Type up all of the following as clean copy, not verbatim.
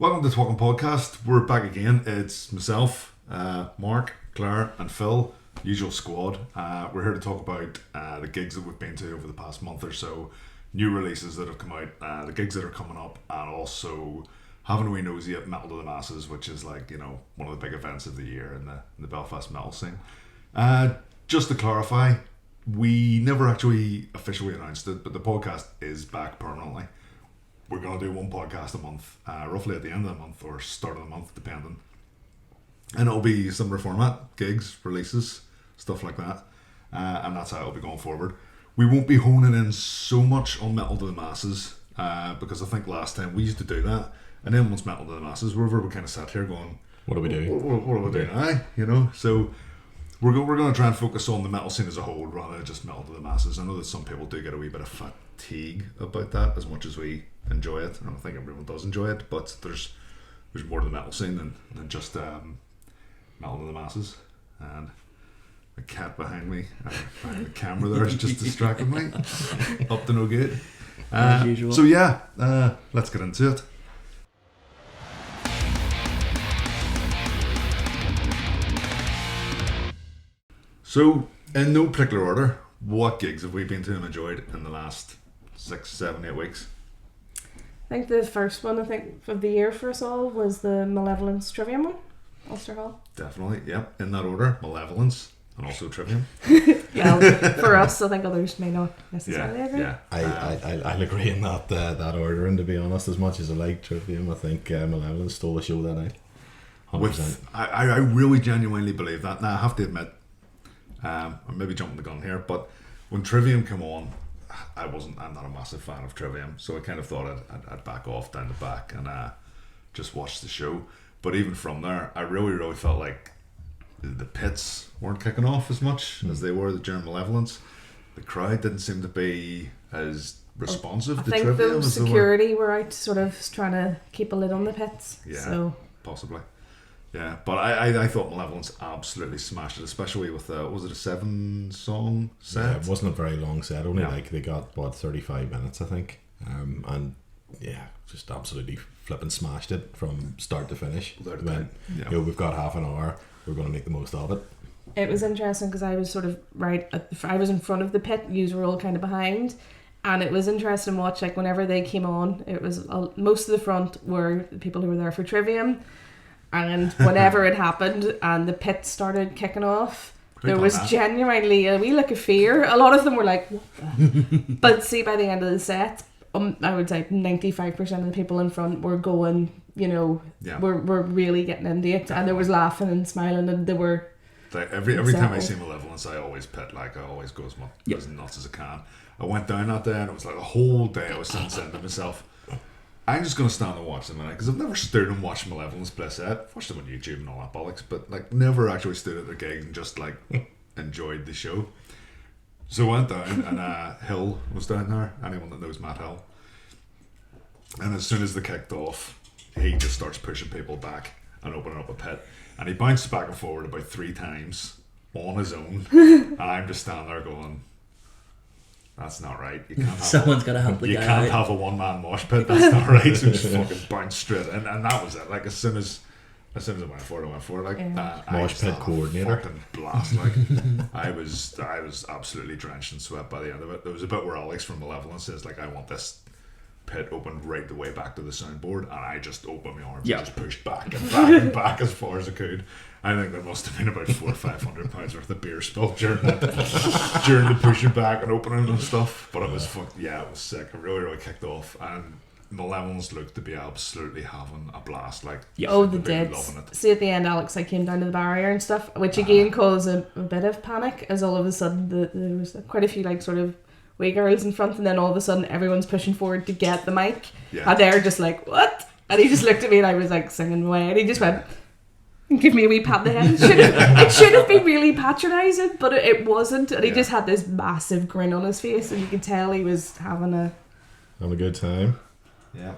Welcome to TWKOM Podcast. We're back again. It's myself, Mark, Claire and Phil, usual squad. We're here to talk about the gigs that we've been to over the past month or so, new releases that have come out, the gigs that are coming up, and also having a wee nosy at Metal to the Masses, which is like, one of the big events of the year in the Belfast metal scene. Just to clarify, we never actually officially announced it, but the podcast is back permanently. We're going to do one podcast a month, roughly at the end of the month or start of the month, depending. And it'll be similar format, gigs, releases, stuff like that. And that's how it'll be going forward. We won't be honing in so much on Metal to the Masses, because I think last time we used to do that. And then once Metal to the Masses were over, we kind of sat here going, what do we do? What do we do now? So we're going to try and focus on the metal scene as a whole rather than just Metal to the Masses. I know that some people do get a wee bit of fatigue about that, as much as we enjoy it. I don't think everyone does enjoy it, but there's more to the metal scene than just Metal to the Masses. And the cat behind me, behind the camera there, is just distracting me. Up to no good. As usual. So yeah, let's get into it. So, in no particular order, what gigs have we been to and enjoyed in the last 6, 7, 8 weeks? I think the first one, of the year for us all was the Malevolence Trivium one, Ulster Hall. Definitely, yep. In that order, Malevolence and also Trivium. Yeah, for us, I think others may not necessarily agree. Yeah. I'll agree in that order, and to be honest, as much as I like Trivium, I think Malevolence stole the show that night. 100%. I really genuinely believe that. Now, I have to admit, I'm maybe jumping the gun here, but when Trivium came on, I'm not a massive fan of Trivium, so I kind of thought I'd back off down the back and just watch the show. But even from there, I really felt like the pits weren't kicking off as much as they were during Malevolence. The crowd didn't seem to be as responsive to Trivium. I think the security were out sort of trying to keep a lid on the pits. Yeah, so. Possibly. Yeah, but I thought Malevolence absolutely smashed it, especially with was it a 7-song set? Yeah, it wasn't a very long set. Only they got 35 minutes, I think, and yeah, just absolutely flipping smashed it from start to finish. We've got half an hour. We're going to make the most of it. It was interesting because I was sort of I was in front of the pit. You were all kind of behind. And it was interesting to watch. Like whenever they came on, it was most of the front were the people who were there for Trivium. And whenever it happened and the pit started kicking off, there was genuinely a wee look of fear. A lot of them were like, what the? But see, by the end of the set, I would say 95% of the people in front were going, were really getting into it. And there was laughing and smiling, and they were... Like every time I see Malevolence, I always pit. Like, I always go as nuts as I can. I went down that day and it was like a whole day I was saying to myself, I'm just going to stand and watch them, because I've never stood and watched Malevolence play set. I've watched them on YouTube and all that bollocks, but like never actually stood at their gigs and just like enjoyed the show. So I went down and Hill was down there, anyone that knows Matt Hill. And as soon as they kicked off, he just starts pushing people back and opening up a pit. And he bounced back and forward about 3 times on his own. And I'm just standing there going, that's not right. You can't have Someone's got to help the guy. You can't have a one-man mosh pit. That's not right. So just fucking bounce straight in, and that was it. Like as soon as I went for it. Like mosh pit coordinator. Fucking blast. Like I was absolutely drenched in sweat by the end of it. There was a bit where Alex from Malevolence says like, I want this pit opened right the way back to the soundboard, and I just opened my arms and just pushed back and back and back as far as I could. I think there must have been about 400 or 500 pounds worth of beer spilled during the pushing back and opening and stuff. But it was it was sick. It really kicked off, and Malevolence looked to be absolutely having a blast. Like they did. Loving it. See, at the end, Alex, I came down to the barrier and stuff, which again caused a bit of panic, as all of a sudden there was quite a few like sort of wee girls in front, and then all of a sudden everyone's pushing forward to get the mic, and they're just like, what? And he just looked at me, and I was like singing away, and he just went, give me a wee pat on the head. It should have been really patronising, but it wasn't, and he just had this massive grin on his face, and you could tell he was having a good time. Yeah.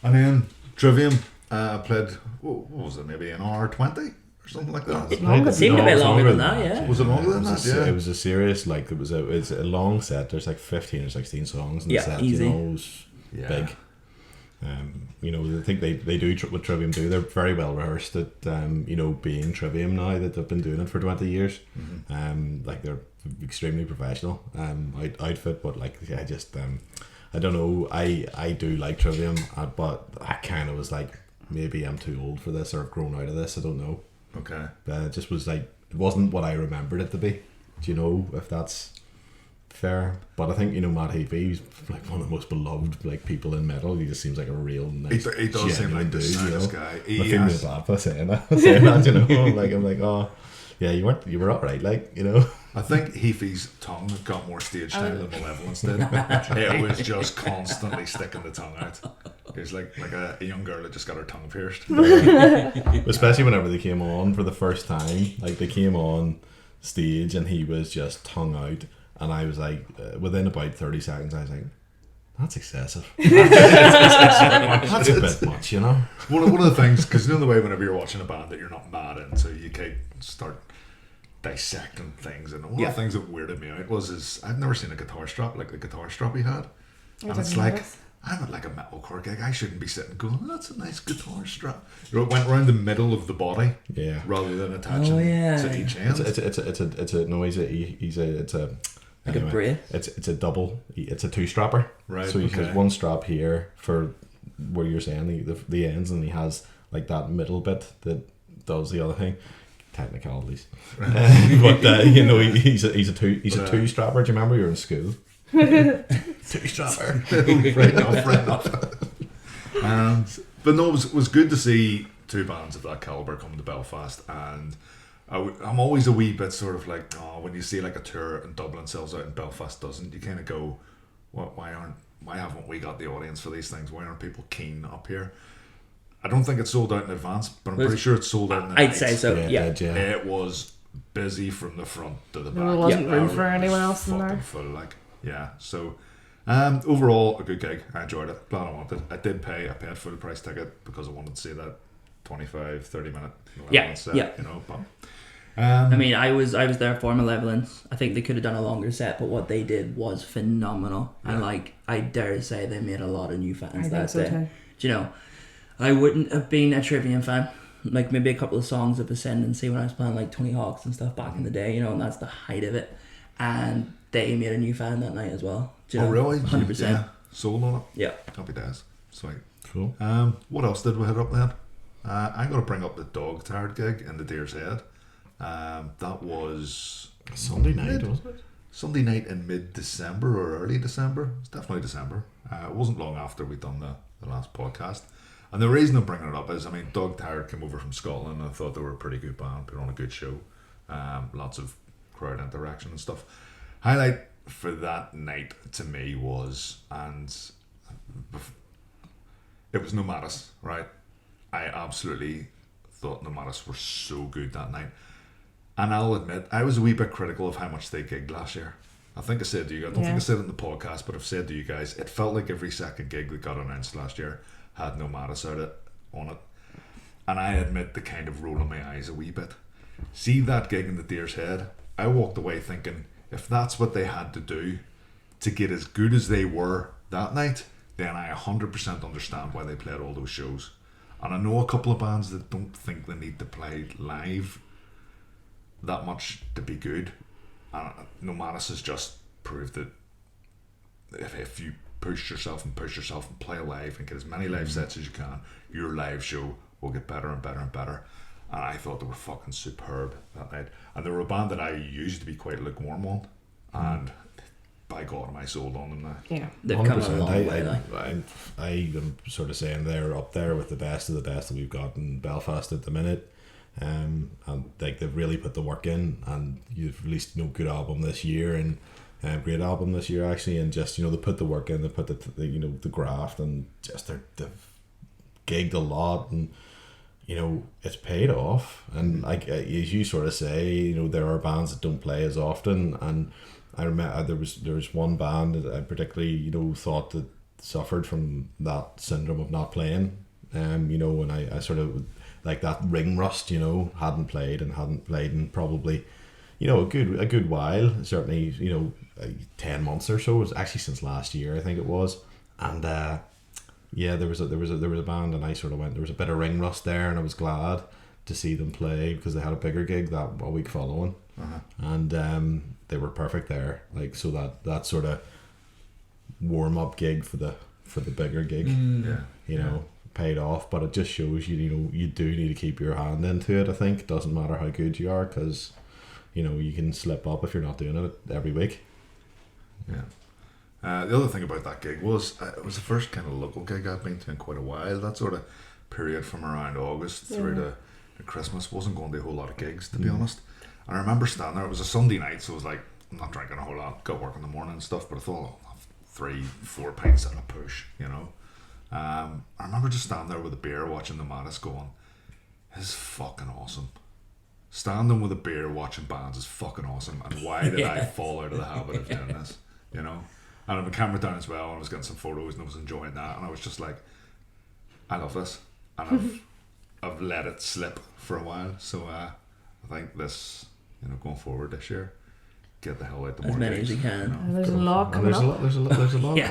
And then Trivium played, what was it, maybe an hour 20 or something like that? It seemed a bit longer than that, yeah. Was it longer than that? Yeah. It was a serious, like, it was a long set. There's like 15 or 16 songs in the set. Easy. It was big. You know, I think they do what Trivium do. They're very well rehearsed at you know, being Trivium now, that they've been doing it for 20 years. Like they're extremely professional outfit, but like I just I don't know, I do like Trivium, but I kind of was like, maybe I'm too old for this, or I've grown out of this, I don't know. Okay. But it just was like, it wasn't what I remembered it to be. Do you know if that's fair? But I think, you know, Matt Heafy's like one of the most beloved like people in metal. He just seems like a real nice, he does seem like dude, this you know? guy. I feel really bad for saying that, you know. I'm like, oh yeah, you were alright, like, you know. I think Heafy's tongue got more stage time than Malevolence did. It was just constantly sticking the tongue out. It was like a young girl that just got her tongue pierced. Especially whenever they came on for the first time. Like, they came on stage and he was just tongue out, and I was like, within about 30 seconds I was like, that's excessive. That's a bit much, you know. One of the things, because you know the way whenever you're watching a band that you're not mad in, so you can't start dissecting things, and one of the things that weirded me out was I've never seen a guitar strap like the guitar strap he had, and it's like, I'm at like a metalcore gig, I shouldn't be sitting going, oh, that's a nice guitar strap. You know, it went around the middle of the body, rather than attaching to each end. It's a noise. It's a like a braid. It's a double. It's a two strapper. Right. So he has one strap here for where you're saying the ends, and he has like that middle bit that does the other thing. Technicalities, but you know, he's a two strapper. Do you remember you were in school? Two strapper. Right enough. But no, it was good to see two bands of that caliber come to Belfast, and I'm always a wee bit sort of like, when you see like a tour and Dublin sells out and Belfast doesn't, you kind of go, why haven't we got the audience for these things? Why aren't people keen up here? I don't think it's sold out in advance, but I'm pretty sure it's sold out in the I'd night. say so, yeah. It was busy from the front to the back. There wasn't room for anyone else in there. Full, like, yeah. So, overall, a good gig. I enjoyed it. Glad I wanted. I paid full price ticket because I wanted to see that 25-30 minute set. You know, but, I mean, I was there for Malevolence. I think they could have done a longer set, but what they did was phenomenal. And like, I dare say they made a lot of new fans that day. Too. Do you know? I wouldn't have been a Trivium fan. Like, maybe a couple of songs of Ascendancy when I was playing like Tony Hawk's and stuff back in the day, you know, and that's the height of it. And they made a new fan that night as well. Do you know? Really? 100%. Yeah. Sold on it? Yeah. Happy days. Sweet. Cool. What else did we hit up then? I'm going to bring up the Dog Tired gig in the Deer's Head. That was Sunday night, wasn't it? Sunday night in mid-December or early December. It's definitely December. It wasn't long after we'd done the last podcast. And the reason I'm bringing it up is, I mean, Dog Tired came over from Scotland, and I thought they were a pretty good band, put on a good show. Lots of crowd interaction and stuff. Highlight for that night to me was, and it was Nomadis, right? I absolutely thought Nomadis were so good that night. And I'll admit, I was a wee bit critical of how much they gigged last year. I think I said to you guys, I don't think I said it in the podcast, but I've said to you guys, it felt like every second gig that got announced last year had Nomadis on it. And I admit the kind of rolling my eyes a wee bit. See that gig in the Deer's Head, I walked away thinking, if that's what they had to do to get as good as they were that night, then I 100% understand why they played all those shows. And I know a couple of bands that don't think they need to play live that much to be good. And Nomadis has just proved that if you push yourself and play live and get as many live sets as you can, your live show will get better and better and better. And I thought they were fucking superb that night. And they were a band that I used to be quite lukewarm on, and by God am I sold on them now. Yeah, they've come a long way. I am sort of saying they're up there with the best of the best that we've got in Belfast at the minute. And like, they've really put the work in, and you've released good album this year, and great album this year actually, and just, you know, they put the work in, they put the graft, and just they've gigged a lot, and you know, it's paid off. And like, as you sort of say, you know, there are bands that don't play as often, and I remember there was one band that I particularly, you know, thought that suffered from that syndrome of not playing, you know, and I sort of, like, that ring rust, you know, hadn't played in probably, you know, a good while, certainly, you know, 10 months or so. It was actually since last year, I think it was. And Yeah, there was a band, and I sort of went. There was a bit of ring rust there, and I was glad to see them play because they had a bigger gig that a week following, and they were perfect there. Like, so that sort of warm up gig for the bigger gig, you know, paid off. But it just shows you know you do need to keep your hand into it. I think it doesn't matter how good you are, because you know you can slip up if you're not doing it every week. Yeah. The other thing about that gig was it was the first kind of local gig I've been to in quite a while. That sort of period from around August through to Christmas wasn't going to a whole lot of gigs, to be honest. And I remember standing there. It was a Sunday night, so it was like, I'm not drinking a whole lot. Got work in the morning and stuff, but I thought I'll have 3-4 pints and a push, you know. I remember just standing there with a beer watching the Mattis going, this is fucking awesome. Standing with a beer watching bands is fucking awesome. And why did I fall out of the habit of doing this, you know? And I had my camera down as well, and I was getting some photos and I was enjoying that, and I was just like, I love this, and I've let it slip for a while. So I think this, you know, going forward this year, get the hell out the more as many gigs, as you can. you know? There's a lot coming up. There's a lot. Yeah.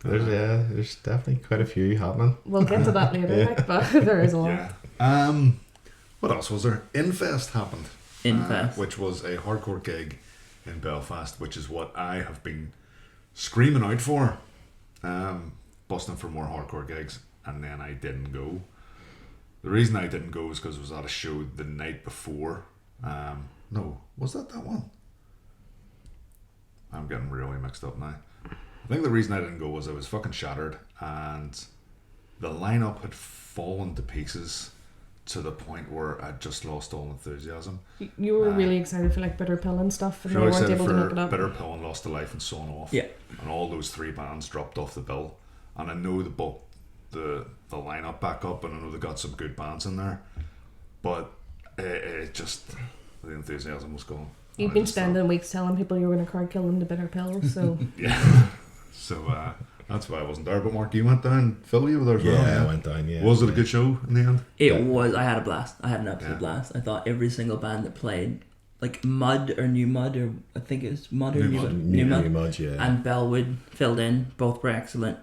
There's definitely quite a few happening. We'll get to that later, like, but there is a lot. Yeah. What else was there? Infest happened. Infest. Which was a hardcore gig in Belfast, which is what I have been screaming out for, busting for more hardcore gigs, and then I didn't go. The reason I didn't go is because I was at a show the night before. No, was that one? I'm getting really mixed up now. I think the reason I didn't go was I was fucking shattered, and the lineup had fallen to pieces to the point where I just lost all enthusiasm. You were really excited for like Bitter Pill and stuff, and they Really weren't excited able to make it for up. Bitter Pill and Lost to Life and Sawn Off. Yeah. And all those 3 bands dropped off the bill. And I know they booked the lineup back up, and I know they got some good bands in there. But it just, the enthusiasm was gone. You've been spending weeks telling people you were going to crowd kill them to Bitter Pill, so... Yeah. So that's why I wasn't there. But Mark, you went down. Phil, you were there as well. Yeah, I went down, yeah. Was it a good show in the end? It was. I had a blast. I had an absolute blast. I thought every single band that played, like Mud, or I think it was Mud or New Mud, yeah. and Bellwood filled in. Both were excellent.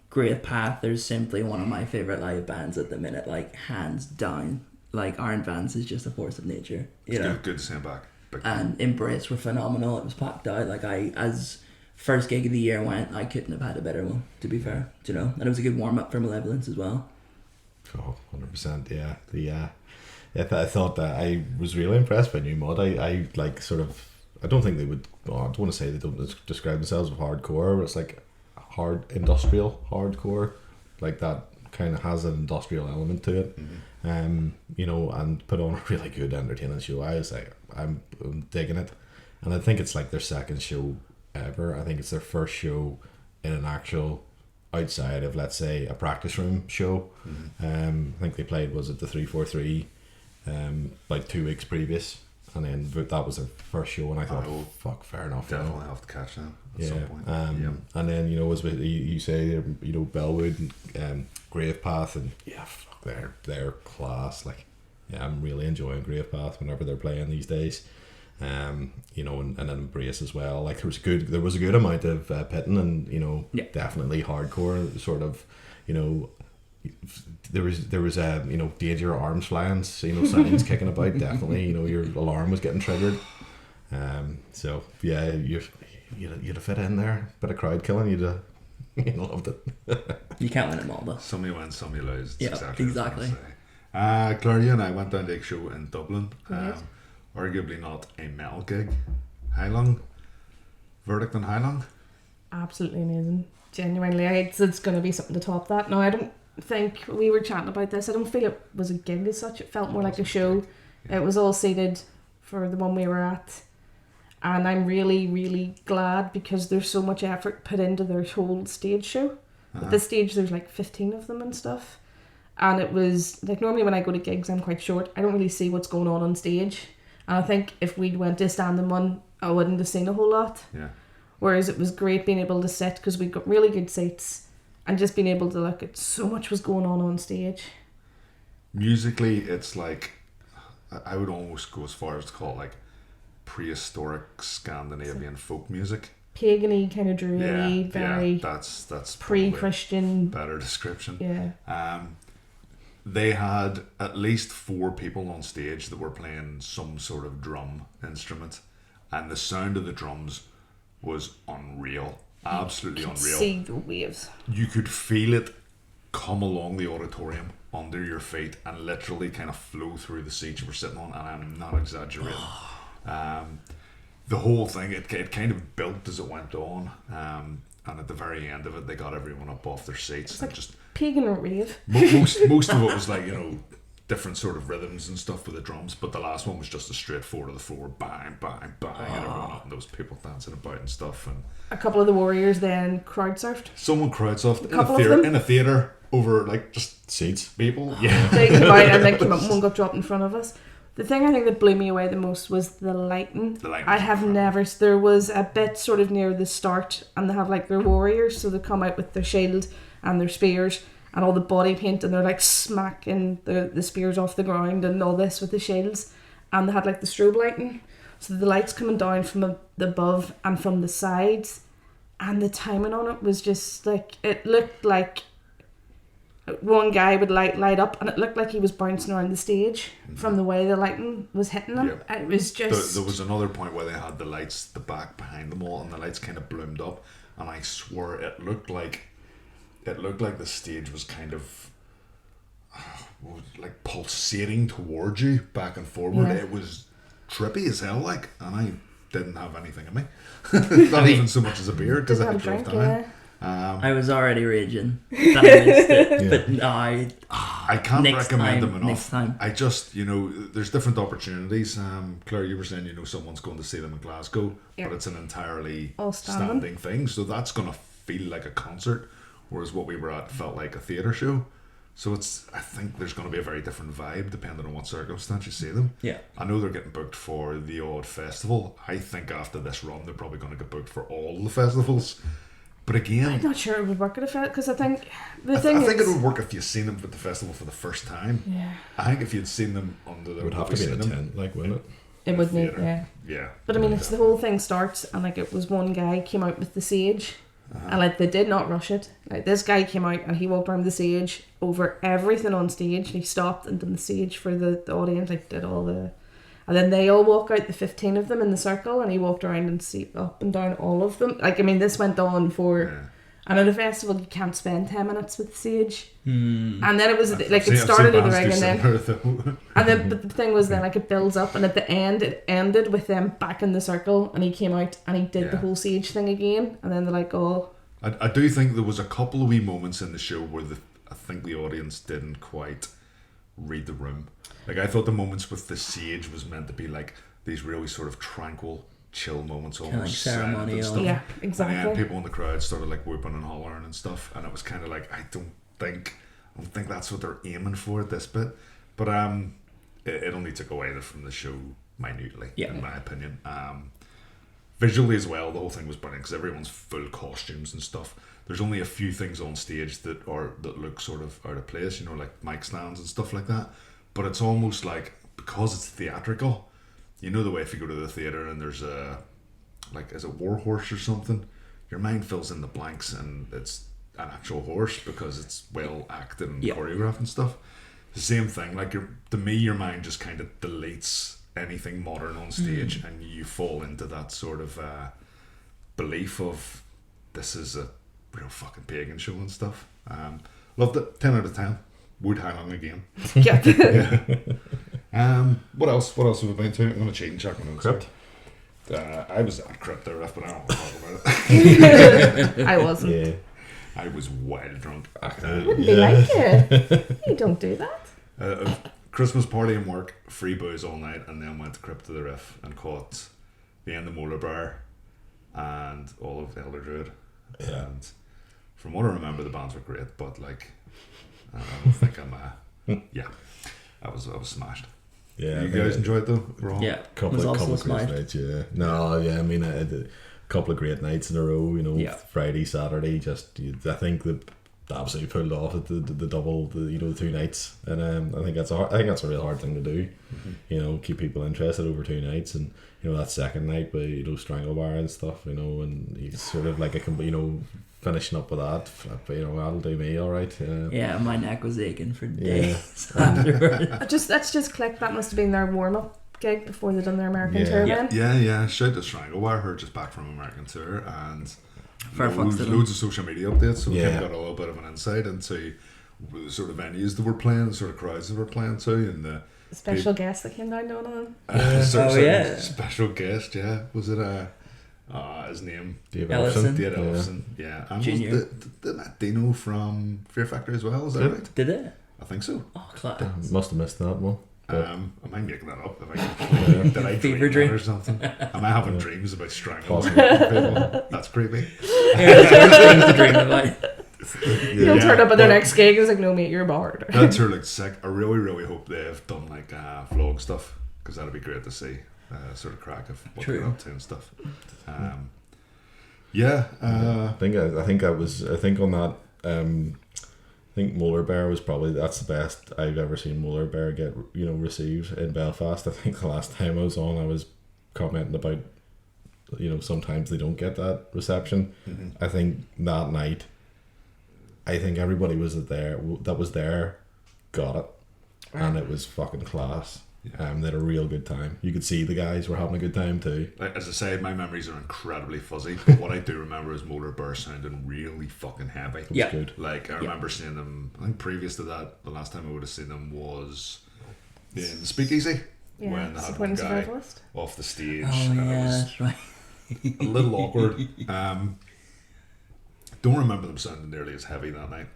Great Path. They're simply one of my favourite live bands at the minute. Like, hands down. Like, Aaron Vance is just a force of nature. You know? Good to see him back. And Embrace were phenomenal. It was packed out. Like, as first gig of the year went, I couldn't have had a better one, to be fair. You know, and it was a good warm up for Malevolence as well. Oh, 100%, yeah. I thought that I was really impressed by New Mud. I like sort of, I don't think they would, I don't want to say they don't describe themselves as hardcore, but it's like hard industrial hardcore, like that kind of has an industrial element to it. You know, and put on a really good entertaining show. I was like, I'm digging it, and I think it's like their second show ever. I think it's their first show in an actual, outside of, let's say, a practice room show. I think they played, was it the 343 like 2 weeks previous, and then that was their first show, and I thought, oh fuck, fair enough, Definitely have to catch that at some point. And then, you know, as you say, you know, Bellwood and Grave Path, and fuck, they're class. Like, I'm really enjoying Grave Path whenever they're playing these days. You know, and then Embrace as well. Like, there was a good amount of pitting, and, you know, definitely hardcore sort of, you know, there was you know, danger, arms flying, you know, signs kicking about. Definitely, you know, your alarm was getting triggered. So yeah, you'd have fit in there, bit of crowd killing. You loved it. You can't win them all though. Some you win, some you lose. Yeah, exactly. Claudia and I went down to a show in Dublin. Right. Arguably not a metal gig. Highlung. Verdict on Highlung. Absolutely amazing. Genuinely, it's going to be something to top that. No, I don't think, we were chatting about this, I don't feel it was a gig as such. It felt more like a show. It was all seated for the one we were at, and I'm really, really glad, because there's so much effort put into their whole stage show. At this stage there's like 15 of them and stuff, and it was like, normally when I go to gigs I'm quite short, I don't really see what's going on stage, and I think if we went to standing one I wouldn't have seen a whole lot. Whereas it was great being able to sit, because we got really good seats, and just being able to look at so much was going on stage. Musically, it's like, I would almost go as far as to call it like prehistoric Scandinavian folk music. pagany, kind of druidy, very that's pre-Christian. Better description. Yeah. They had at least 4 people on stage that were playing some sort of drum instrument, and the sound of the drums was unreal. Absolutely unreal. See the waves. You could feel it come along the auditorium under your feet and literally kind of flow through the seats you were sitting on, and I'm not exaggerating. The whole thing, it kind of built as it went on, and at the very end of it, they got everyone up off their seats. It's and like just pagan rave. most of it was like, you know, different sort of rhythms and stuff with the drums, but the last one was just a straight 4 to the floor, bang, bang, bang, and everyone up, and those people dancing about and stuff. And a couple of the warriors then crowd surfed. Someone crowd surfed in a theatre over like just seats. People. Yeah. They came out and then came up and one got dropped in front of us. The thing I think that blew me away the most was the lighting. I have never... There was a bit sort of near the start, and they have like their warriors, so they come out with their shield and their spears and all the body paint, and they're like smacking the spears off the ground and all this with the shields, and they had like the strobe lighting, so the lights coming down from the above and from the sides, and the timing on it was just like, it looked like one guy would light up, and it looked like he was bouncing around the stage from the way the lighting was hitting him. Yeah. It was just... There was another point where they had the lights, the back behind them all, and the lights kind of bloomed up, and I swear it looked like the stage was kind of like pulsating towards you back and forward. Yeah. It was trippy as hell, like, and I didn't have anything in me. Not even so much as a beer, because I had drove down. Yeah. I was already raging that I missed it, but no, I can't recommend them enough. Next time. I just, you know, there's different opportunities. Claire, you were saying, you know, someone's going to see them in Glasgow, but it's an entirely standing thing, so that's going to feel like a concert, whereas what we were at felt like a theatre show. So I think there's going to be a very different vibe depending on what circumstance you see them. Yeah. I know they're getting booked for the odd festival. I think after this run, they're probably going to get booked for all the festivals. But again, I'm not sure it would work at a festival, because I think I think it would work if you'd seen them at the festival for the first time. Yeah. I think if you'd seen them under the... It would have to be in a tent, like, wouldn't it? It would need, yeah. But I mean, it's the whole thing starts, and like it was one guy came out with the sage, and like they did not rush it. Like this guy came out and he walked around the sage over everything on stage, and he stopped and done the sage for the audience, like did all the... And then they all walk out, the 15 of them in the circle, and he walked around and see up and down all of them. Like, I mean, this went on for... Yeah. And at a festival, you can't spend 10 minutes with the sage. And then it was like it started at the ring, and then but the thing was then like it builds up, and at the end it ended with them back in the circle, and he came out and he did the whole sage thing again, and then they're like, oh. I do think there was a couple of wee moments in the show where I think the audience didn't quite read the room. Like I thought the moments with the sage was meant to be like these really sort of tranquil, chill moments, almost like ceremonial. Stuff. Yeah, exactly. And then people in the crowd started like whooping and hollering and stuff, and it was kind of like I don't think that's what they're aiming for at this bit. But it only took away from the show minutely, in my opinion. Visually as well, the whole thing was brilliant because everyone's full costumes and stuff. There's only a few things on stage that look sort of out of place, you know, like mic stands and stuff like that. But it's almost like, because it's theatrical, you know the way if you go to the theatre and there's a, like, is it war horse or something? Your mind fills in the blanks and it's an actual horse because it's well acted and choreographed and stuff. The same thing, like to me, your mind just kind of deletes anything modern on stage and you fall into that sort of belief of this is a real fucking pagan show and stuff. Loved it, 10 out of 10. Would hang on again. Yeah. What else have we been to? I'm going to cheat and check my notes. Crypt. I was at Crypt there, but I don't want to talk about it. I wasn't. Yeah. I was wild drunk. Wouldn't be like it. You don't do that. Christmas party and work, free booze all night, and then went to Crypt to the Riff and caught the End of Molar Bar and all of the Elder Druid. Yeah. And from what I remember, the bands were great, but like, I don't think I'm. I was smashed. Yeah, you guys enjoyed though. Yeah, couple of great nights. Yeah, no, yeah. I mean, I had a couple of great nights in a row. You know, Friday, Saturday. I think the absolutely pulled off at the double, the 2 nights, and I think that's a real hard thing to do. Keep people interested over 2 nights, and that second night by Strangle Bar and stuff, and he's sort of like finishing up with that, that'll do me all right. Yeah, my neck was aching for days afterwards. That's just clicked. That must have been their warm up gig before they done their American tour. Yeah. Shout to Strangle Bar, who are just back from American tour, and loads of social media updates, so we kind of got a little bit of an insight into the sort of venues that were playing, the sort of crowds that were playing to, and the special guest that came down to one of them. Special guest, was it his name? Dave Ellison. Yeah. And Junior. Did that Dino from Fear Factor as well, is that right? Did it? I think so. Oh, class. Must have missed that one. Am I making that up? Did I Fever dream or something? Am I having dreams about strangling people? That's creepy. Things to dream about. You'll turn up at their next gig and it's like, no mate, you're bored. That tour looks sick. I really, really hope they've done like vlog stuff, because that'd be great to see. Sort of crack of what they're up to and stuff. I think on that. I think Molar Bear was that's the best I've ever seen Molar Bear get received in Belfast. I think the last time I was on, I was commenting about sometimes they don't get that reception. I think that night, everybody that was there got it, and it was fucking class. They had a real good time. You could see the guys were having a good time too. Like, as I say, my memories are incredibly fuzzy, but what I do remember is Molar Bear sounding really fucking heavy. It was good. Like, I remember seeing them, I think previous to that, the last time I would have seen them was in Speakeasy, when they had one guy off the stage. Oh yeah, that's right. A little awkward. Don't remember them sounding nearly as heavy that night.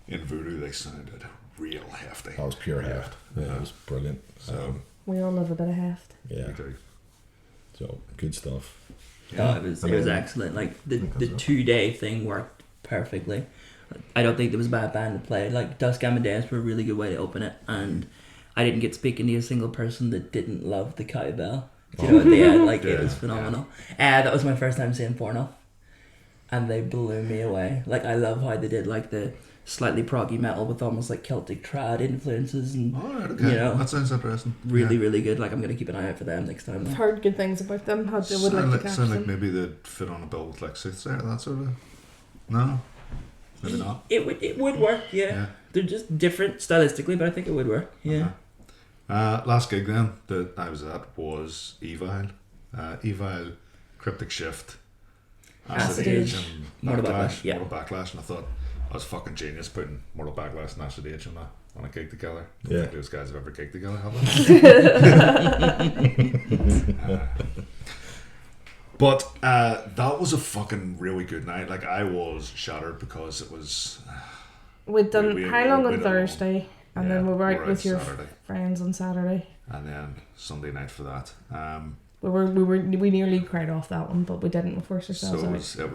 In Voodoo, they sounded real hefty. That was pure heft. Yeah, it was brilliant. So we all love a bit of heft. Yeah. So good stuff. Yeah. It was excellent. Like the 2-day thing worked perfectly. I don't think there was a bad band to play. Like Dusk Amadeus were a really good way to open it, and I didn't get speaking to a single person that didn't love the cowbell. Do you know what they had? Like it was phenomenal. That was my first time seeing Porno, and they blew me away. Like I love how they did like the slightly proggy metal with almost like Celtic trad influences, and that sounds interesting. Really good. Like I'm gonna keep an eye out for them next time. I've heard good things about them. How they would like to catch sound them. like maybe they'd fit on a bill with like Soothsayer, that sort of. No, maybe not. It would work. Yeah. They're just different stylistically, but I think it would work. Yeah. Last gig then that I was at was Evile, Cryptic Shift, Acid Age, and Mortal Backlash. Backlash. Mortal Backlash, and I thought I was fucking genius putting Mortal Backlash and Acid Age on a gig together. I don't think those guys have ever gigged together, have they? But that was a fucking really good night. Like I was shattered because it was. We'd done how long on Thursday, and then we were out with your friends on Saturday, and then Sunday night for that. We nearly cried off that one, but we didn't. We forced ourselves out. It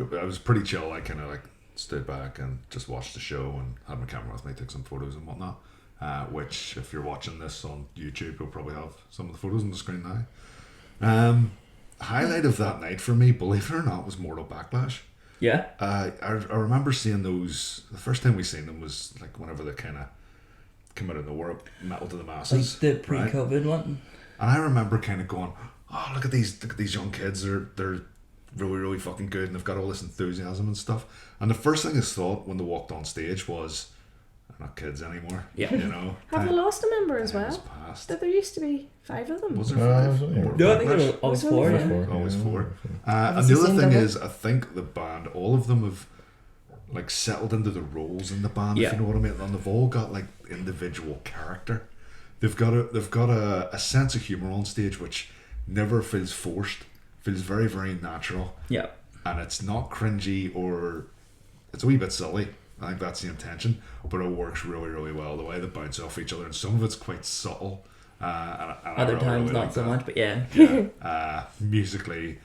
was pretty chill. I kind of like stood back and just watched the show and had my camera with me, took some photos and whatnot. Which, if you're watching this on YouTube, you'll probably have some of the photos on the screen now. Highlight of that night for me, believe it or not, was Mortal Backlash. Yeah. I remember seeing those. The first time we seen them was like whenever they kind of came out of nowhere, Metal to the Masses, like the pre-COVID one. And I remember kind of going, "Oh, look at these young kids! They're really, really fucking good, and they've got all this enthusiasm and stuff." And the first thing I thought when they walked on stage was, "They're not kids anymore." Yeah. Have they lost a member as well? That there used to be 5 of them. Was there 5? No, I think there were always 4. Always 4. And the other thing is, I think the band, all of them have like settled into the roles in the band. If you know what I mean. And they've all got like individual character. They've got a sense of humor on stage which never feels forced. Feels very, very natural. Yeah. And it's not cringy or it's a wee bit silly. I think that's the intention, but it works really, really well. The way they bounce off each other, and some of it's quite subtle. And other times not so much, but yeah. Musically,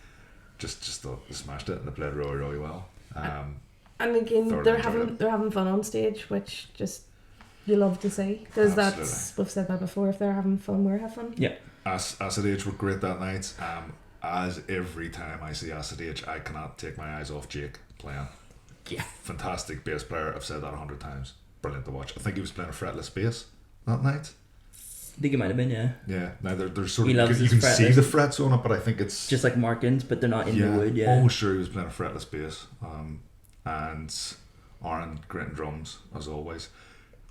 just thought they smashed it and they played really, really well. And again, they're having fun on stage, which just you love to see, because we've said that before. If they're having fun, we're having fun. Yeah. Acid Age were great that night. As every time I see Acid Age, I cannot take my eyes off Jake playing. fantastic bass player. I've said that 100 times. Brilliant to watch. I think he was playing a fretless bass that night. I think it might have been, yeah. Yeah, now there's sort He of loves you can his see fretless. the frets on it, but I think it's Just like markings, but they're not in the wood, yeah. Almost sure he was playing a fretless bass. And Aaron great in drums as always.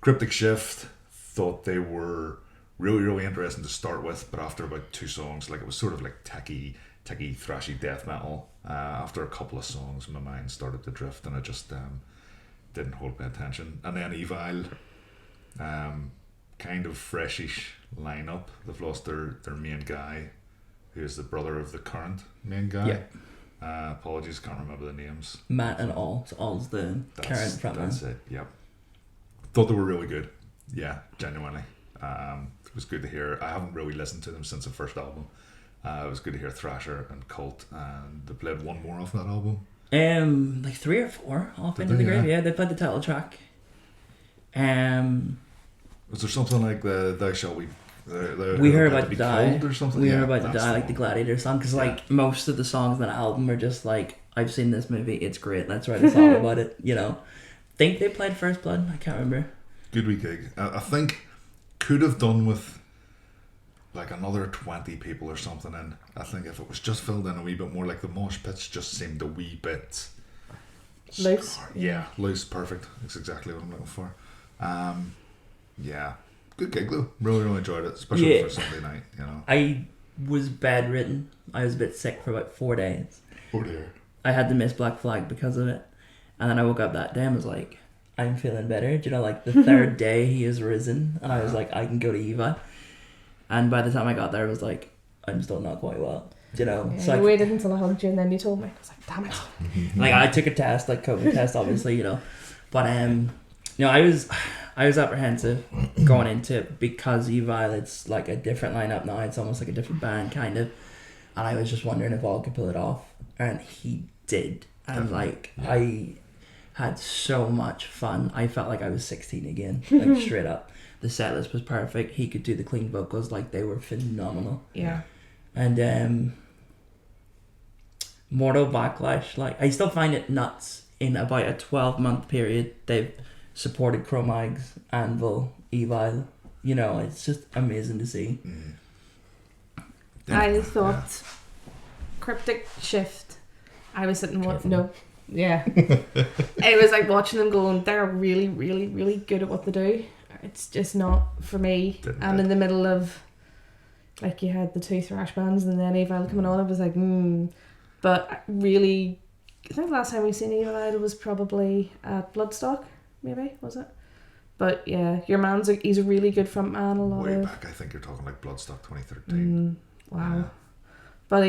Cryptic Shift, thought they were really, really interesting to start with, but after about 2 songs, like it was sort of like techie, thrashy death metal. After a couple of songs, my mind started to drift, and I just didn't hold my attention. And then Evil, kind of freshish lineup. They've lost their main guy, who is the brother of the current main guy. Yeah. Apologies, can't remember the names. Matt and All. So All's the current frontman. That's it. Yep. Thought they were really good. Yeah, genuinely. It was good to hear. I haven't really listened to them since the first album. It was good to hear Thrasher and Cult, and they played one more off that album. Like 3 or 4 off Into the Grave. Yeah, they played the title track. Was there something like the Thou Shalt We? We Heard About to Die. Or something? We Heard About to Die, like the Gladiator song, because like most of the songs on that album are just like, I've seen this movie, it's great, let's write a song about it, you know. Think they played First Blood, I can't remember. Good wee gig. I think could have done with like another 20 people or something in. I think if it was just filled in a wee bit more, like the mosh pits just seemed a wee bit loose. Yeah, loose, perfect. That's exactly what I'm looking for. Yeah, good gig though. Really, really enjoyed it, especially for Sunday night. You know, I was bedridden. I was a bit sick for about 4 days. Oh dear. I had to miss Black Flag because of it, and then I woke up that day and was like, I'm feeling better. Do you know, like the 3rd day he has risen, and I was like, I can go to Eva. And by the time I got there, I was like, I'm still not quite well. Do you know? Yeah, so you waited until I hugged you, and then you told me. I was like, damn it. Like I took a test, like COVID test, obviously, you know, but you know, I was apprehensive going into it because Evil, it's like a different lineup now. It's almost like a different band, kind of. And I was just wondering if All could pull it off, and he did. And like I had so much fun. I felt like I was 16 again, like straight up. The set list was perfect. He could do the clean vocals, like they were phenomenal. Yeah. And Mortal Backlash, like I still find it nuts. In about a 12-month period, they've supported Cro-Mags, Anvil, Evil. You know, it's just amazing to see. I thought Cryptic Shift. I was sitting it was like watching them going, they're really, really, really good at what they do. It's just not for me. And in the middle of, like, you had the 2 thrash bands and then Evil coming on, I was like, But really, I think the last time we seen Evil Idol was probably at Bloodstock, maybe, was it? But yeah, your man's he's a really good frontman. Way back, I think you're talking like Bloodstock 2013. Wow. Yeah. But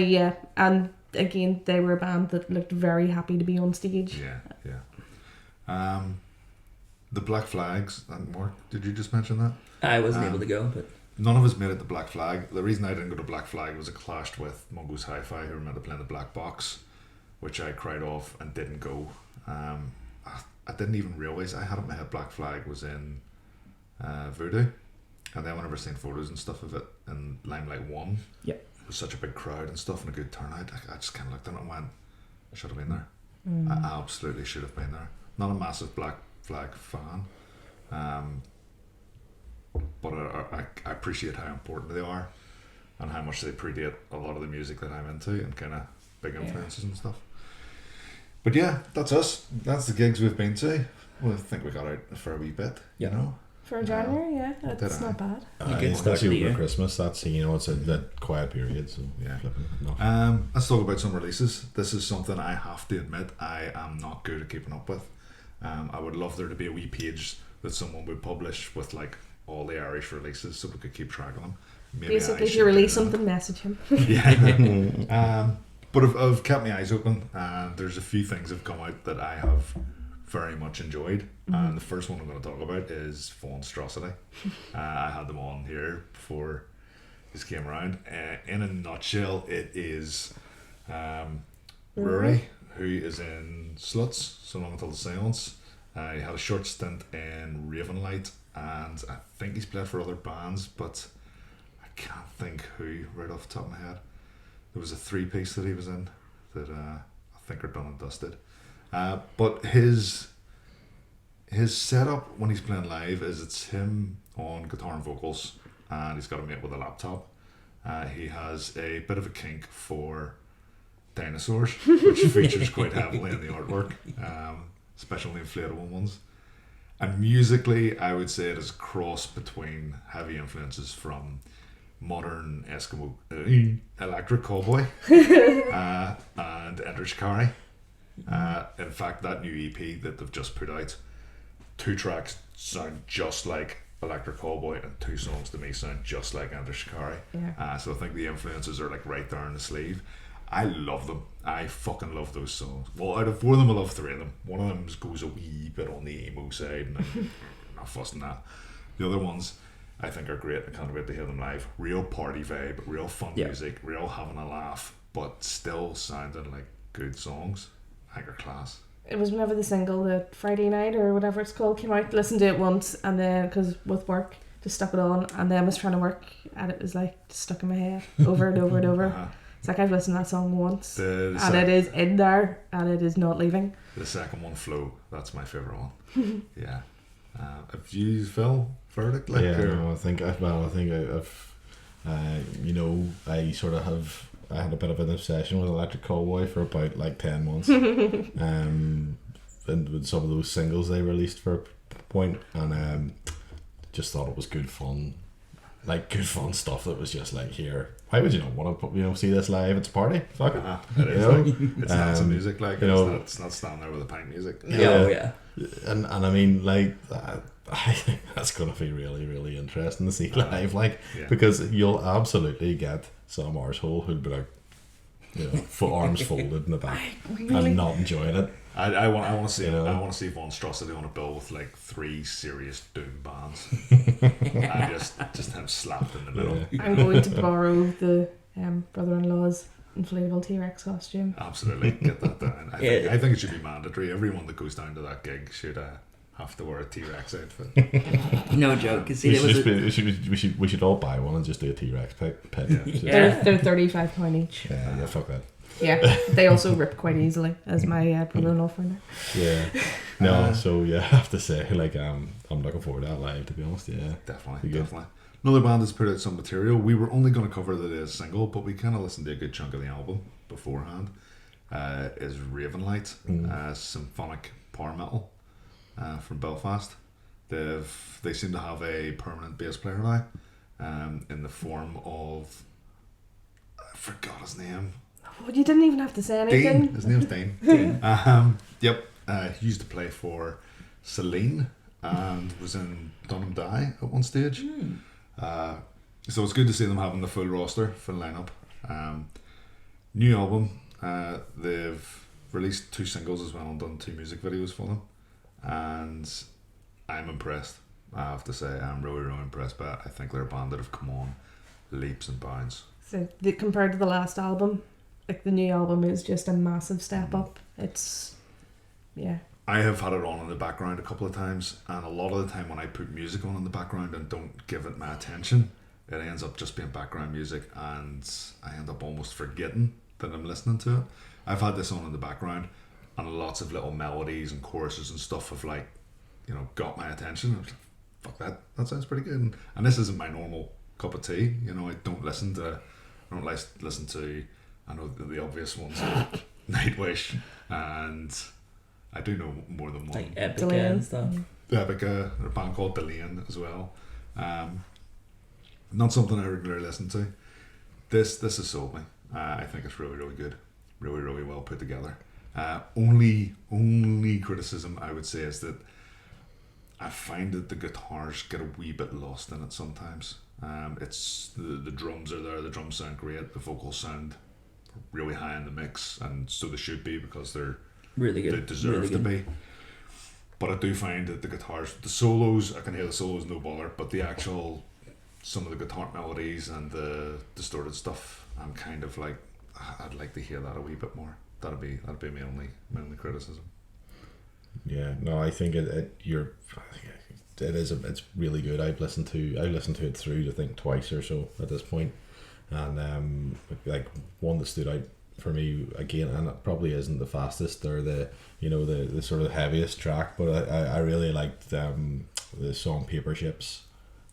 and again, they were a band that looked very happy to be on stage. Yeah. The Black Flags, and Mark, did you just mention that? I wasn't able to go, but none of us made it to Black Flag. The reason I didn't go to Black Flag was it clashed with Mungo's Hi-Fi, who were meant to play in the Black Box, which I cried off and didn't go. I didn't even realise I had it in my head Black Flag was in Voodoo, and then whenever I seen photos and stuff of it in Limelight 1, it was such a big crowd and stuff and a good turnout. I just kind of looked at it and went, I should have been there. I absolutely should have been there. Not a massive Black Flag fan, but I appreciate how important they are and how much they predate a lot of the music that I'm into and kind of big influences and stuff. But yeah, that's us. That's the gigs we've been to. Well, I think we got out a fair wee bit, you know. For January, that's not bad. Especially over Christmas, that's, you know, it's that quiet period, so yeah. Let's talk about some releases. This is something I have to admit I am not good at keeping up with. I would love there to be a wee page that someone would publish with like all the Irish releases so we could keep track of them. Maybe basically, if you release something, message him. Yeah. But I've kept my eyes open, and there's a few things that have come out that I have very much enjoyed. And the first one I'm going to talk about is Fawnstrosity. I had them on here before this came around. In a nutshell, it is Rory, who is in Sluts, So Long Until the Seance. He had a short stint in Ravenlight, and I think he's played for other bands, but I can't think who right off the top of my head. There was a 3-piece that he was in that I think are done and dusted. But his setup when he's playing live is it's him on guitar and vocals, and he's got a mate with a laptop. He has a bit of a kink for dinosaurs, which features quite heavily in the artwork, especially inflatable ones. And musically, I would say it is a cross between heavy influences from modern Eskimo electric cowboy and Enter Shikari. In fact, that new EP that they've just put out, 2 tracks sound just like Electric Cowboy, and 2 songs to me sound just like Enter Shikari. Yeah. So I think the influences are like right there in the sleeve. I love them. I fucking love those songs. Well, out of 4 of them, I love 3 of them. One of them goes a wee bit on the emo side, and I'm not fussing that. The other ones I think are great. I can't wait to hear them live. Real party vibe, real fun music, real having a laugh, but still sounding like good songs. I think are class. It was whenever the single, the Friday Night or whatever it's called, came out. Listened to it once, and then because with work, just stuck it on, and then was trying to work, and it was like stuck in my head over and over and over. It's like I've listened to that song once, and it is in there, and it is not leaving. The second one, Flow, that's my favourite one. Yeah. Have you, Phil, verdict? Like, no, I think I've you know, I had a bit of an obsession with Electric Cowboy for about like 10 months. And with some of those singles they released for a point, and just thought it was good fun stuff that was just like, here, why would you not want to see this live? It's a party. Fuck it. It is, like, it's not some music, like, it's not standing there with a pint music. Yeah. And I mean, like, I think that's going to be really, really interesting to see live, like, because you'll absolutely get some arsehole who'd be like, you know, arms folded in the back and not enjoying it. I want to see I want to see Monstrosity on a bill with like 3 serious doom bands, and just him slapped in the middle. I'm going to borrow the brother-in-law's inflatable T-Rex costume. Absolutely, get that down. I think it should be mandatory. Everyone that goes down to that gig should have to wear a T-Rex outfit. No joke. We should all buy one and just do a T-Rex pet. Yeah. They're £35 each. Yeah, fuck that. Yeah, they also rip quite easily, as my brother-in-law found out. Yeah. No, so yeah, I have to say, like, I'm looking forward to that live, to be honest. Yeah, definitely. Another band has put out some material. We were only going to cover the latest single, but we kind of listened to a good chunk of the album beforehand. Is Ravenlight, symphonic power metal from Belfast. They seem to have a permanent bass player now, in the form of, I forgot his name. Well, you didn't even have to say anything. Dean. His name's Dean. Yep. He used to play for Celine and was in Dunham Die at one stage. So it's good to see them having the full roster, full lineup. New album. They've released 2 singles as well and done 2 music videos for them. And I'm impressed. I have to say, I'm really, really impressed by it. I think they're a band that have come on leaps and bounds. So compared to the last album, like, the new album is just a massive step up. It's, yeah. I have had it on in the background a couple of times, and a lot of the time when I put music on in the background and don't give it my attention, it ends up just being background music, and I end up almost forgetting that I'm listening to it. I've had this on in the background, and lots of little melodies and choruses and stuff have, like, you know, got my attention. I was like, fuck that sounds pretty good. And this isn't my normal cup of tea, you know. I don't listen to, I know the obvious ones, Nightwish, and I do know more than one. Like Epica and stuff. Epica, a band called Delian as well. Not something I regularly listen to. This has sold me. I think it's really, really good. Really, really well put together. Only criticism I would say is that I find that the guitars get a wee bit lost in it sometimes. It's the drums are there, the drums sound great, the vocals sound really high in the mix, and so they should be because they're really good. They deserve really to be. But I do find that the guitars, the solos, I can hear the solos no bother, but the actual, some of the guitar melodies and the distorted stuff, I'm kind of like, I'd like to hear that a wee bit more. That'd be my only criticism. Yeah, no, I think it's really good. I've listened to it through, I think, twice or so at this point, and like, one that stood out for me again, and it probably isn't the fastest or the the sort of heaviest track, but I really liked the song Paper Ships.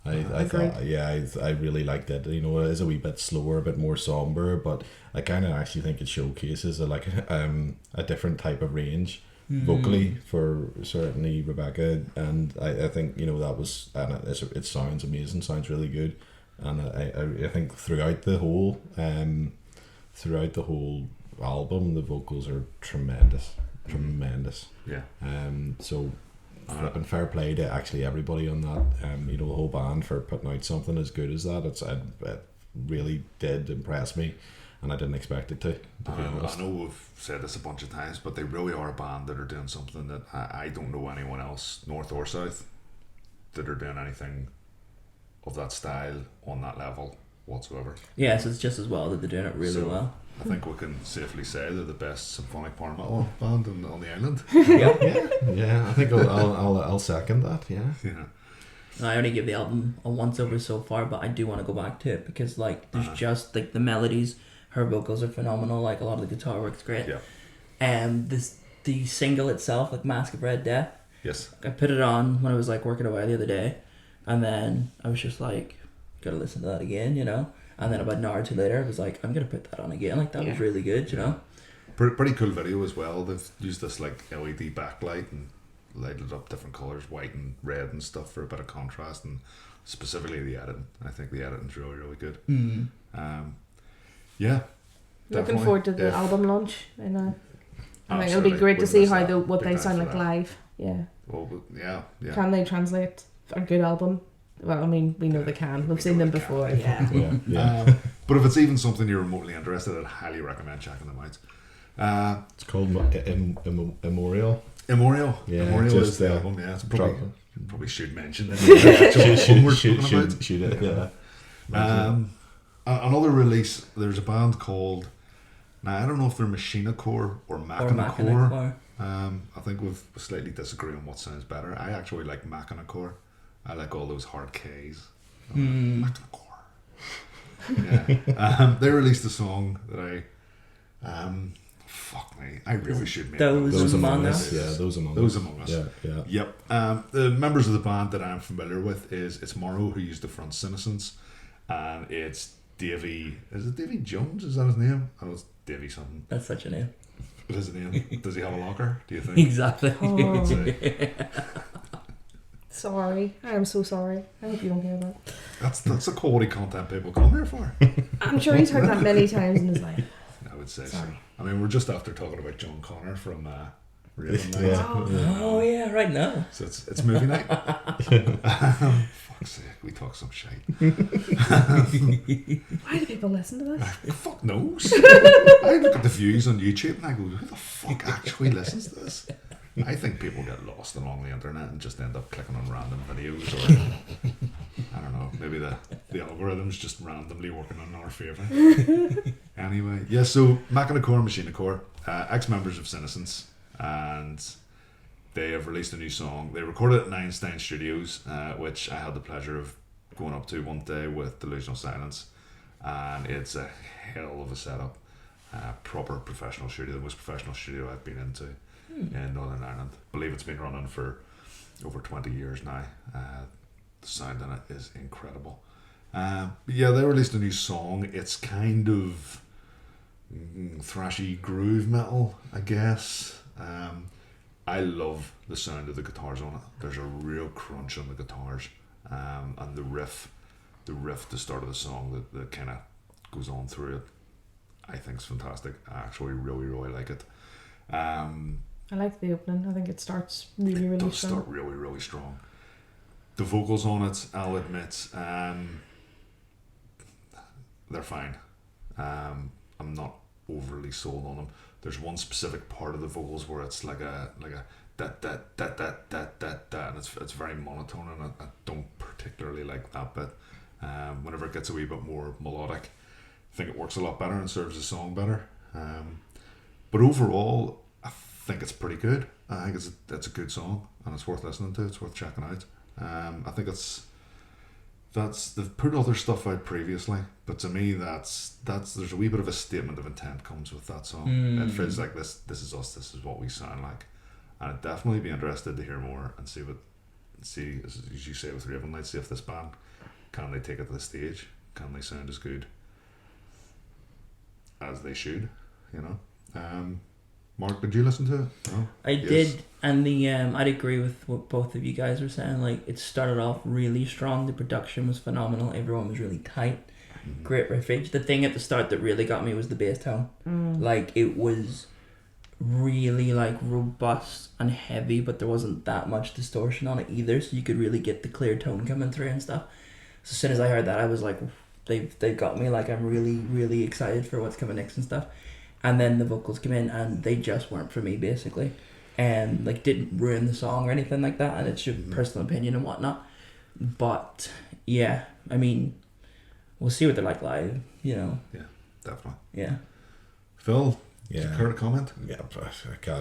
I thought I really liked it. It is a wee bit slower, a bit more somber, but I kind of actually think it showcases a different type of range vocally for certainly Rebecca, and I think that was, and it sounds amazing, sounds really good, and I think throughout the whole album the vocals are tremendous. Yeah. So flipping fair play to actually everybody on that, the whole band for putting out something as good as that. It really did impress me, and I didn't expect it to be honest. I know we've said this a bunch of times, but they really are a band that are doing something that I don't know anyone else, north or south, that are doing anything of that style on that level whatsoever. Yeah, so it's just as well that they're doing it really well. I think we can safely say they're the best symphonic power metal band on the island. Yeah. I think I'll second that. Yeah. I only give the album a once over so far, but I do want to go back to it because there's just the melodies, her vocals are phenomenal. A lot of the guitar work's great. Yeah. And the single itself, Mask of Red Death. Yes. I put it on when I was working away the other day, and then I was just gotta listen to that again, And then about an hour or two later, I was I'm gonna put that on again. That was really good, you know. Pretty cool video as well. They've used this LED backlight and lighted up different colours, white and red and stuff, for a bit of contrast, and specifically the editing. I think the editing's really, really good. Yeah. Looking forward to the album launch, and I think it'll be great to see what they sound like live. Yeah. Well, yeah. Can they translate a good album? Well, I mean, we know they can. We've seen them before. Yeah. But if it's even something you're remotely interested, I'd highly recommend checking them out. It's called Immemorial. Immemorial. Yeah, Immemorial is the album. Yeah, it's probably should mention it. Should it? Yeah. Another release. There's a band called. Now I don't know if they're Machinacore or Machinacore. I think we've slightly disagree on what sounds better. I actually like Machinacore. I like all those hard K's. Machinacore. Yeah. They released a song that fuck me, I really should make Those Among Us. Yeah, Those Among Us. Yeah. Yep. The members of the band that I'm familiar with it's Morrow, who used to front Senescence, and it's Davy. Is it Davy Jones? Is that his name? Oh, it's Davy something. That's such a name. What is his name? Does he have a locker? Do you think? Exactly. Sorry, I am so sorry. I hope you don't hear that. That's the quality content people come here for. I'm sure he's heard that many times in his life. I would say sorry. So. I mean, we're just after talking about John Connor from Raven Night. Oh yeah, right now. So it's movie night. Fuck's sake, we talk some shite. Why do people listen to this? Fuck knows. I look at the views on YouTube and I go, who the fuck actually listens to this? I think people get lost along the internet and just end up clicking on random videos, or I don't know, maybe the algorithm's just randomly working in our favour. Anyway, yeah, so Machinacore and Machinacore, ex-members of Senescence, and they have released a new song. They recorded it at Einstein Studios, which I had the pleasure of going up to one day with Delusional Silence, and it's a hell of a setup. Proper professional studio, the most professional studio I've been into in Northern Ireland. I believe it's been running for over 20 years now. The sound in it is incredible. But yeah, they released a new song. It's kind of thrashy groove metal, I guess. I love the sound of the guitars on it. There's a real crunch on the guitars, and the riff, the start of the song that kind of goes on through it, I think is fantastic. I actually really, really like it. I like the opening. I think it starts really, really strong. It does start really, really strong. The vocals on it, I'll admit, they're fine. I'm not overly sold on them. There's one specific part of the vocals where it's like a da da da da da da da, and it's very monotone, and I don't particularly like that bit. Whenever it gets a wee bit more melodic, I think it works a lot better and serves the song better. But overall, I think it's pretty good. I think it's a good song, and it's worth listening to. It's worth checking out. I think it's they've put other stuff out previously, but to me there's a wee bit of a statement of intent comes with that song. It feels like this is us, this is what we sound like, and I'd definitely be interested to hear more and see as you say with Raven Light, see if this band can they take it to the stage, can they sound as good as they should, Mark, did you listen to it? No? I did, and I'd agree with what both of you guys were saying. Like, it started off really strong. The production was phenomenal. Everyone was really tight. Great riffage. The thing at the start that really got me was the bass tone. Like, it was really like robust and heavy, but there wasn't that much distortion on it either, so you could really get the clear tone coming through and stuff. So as soon as I heard that, I was like, they've got me. Like, I'm really, really excited for what's coming next and stuff. And then the vocals came in and they just weren't for me, basically. And like, didn't ruin the song or anything like that, and it's your personal opinion and whatnot. But yeah, I mean, we'll see what they're like live, Yeah, definitely. Yeah. Phil, yeah. Care to comment? Yeah, I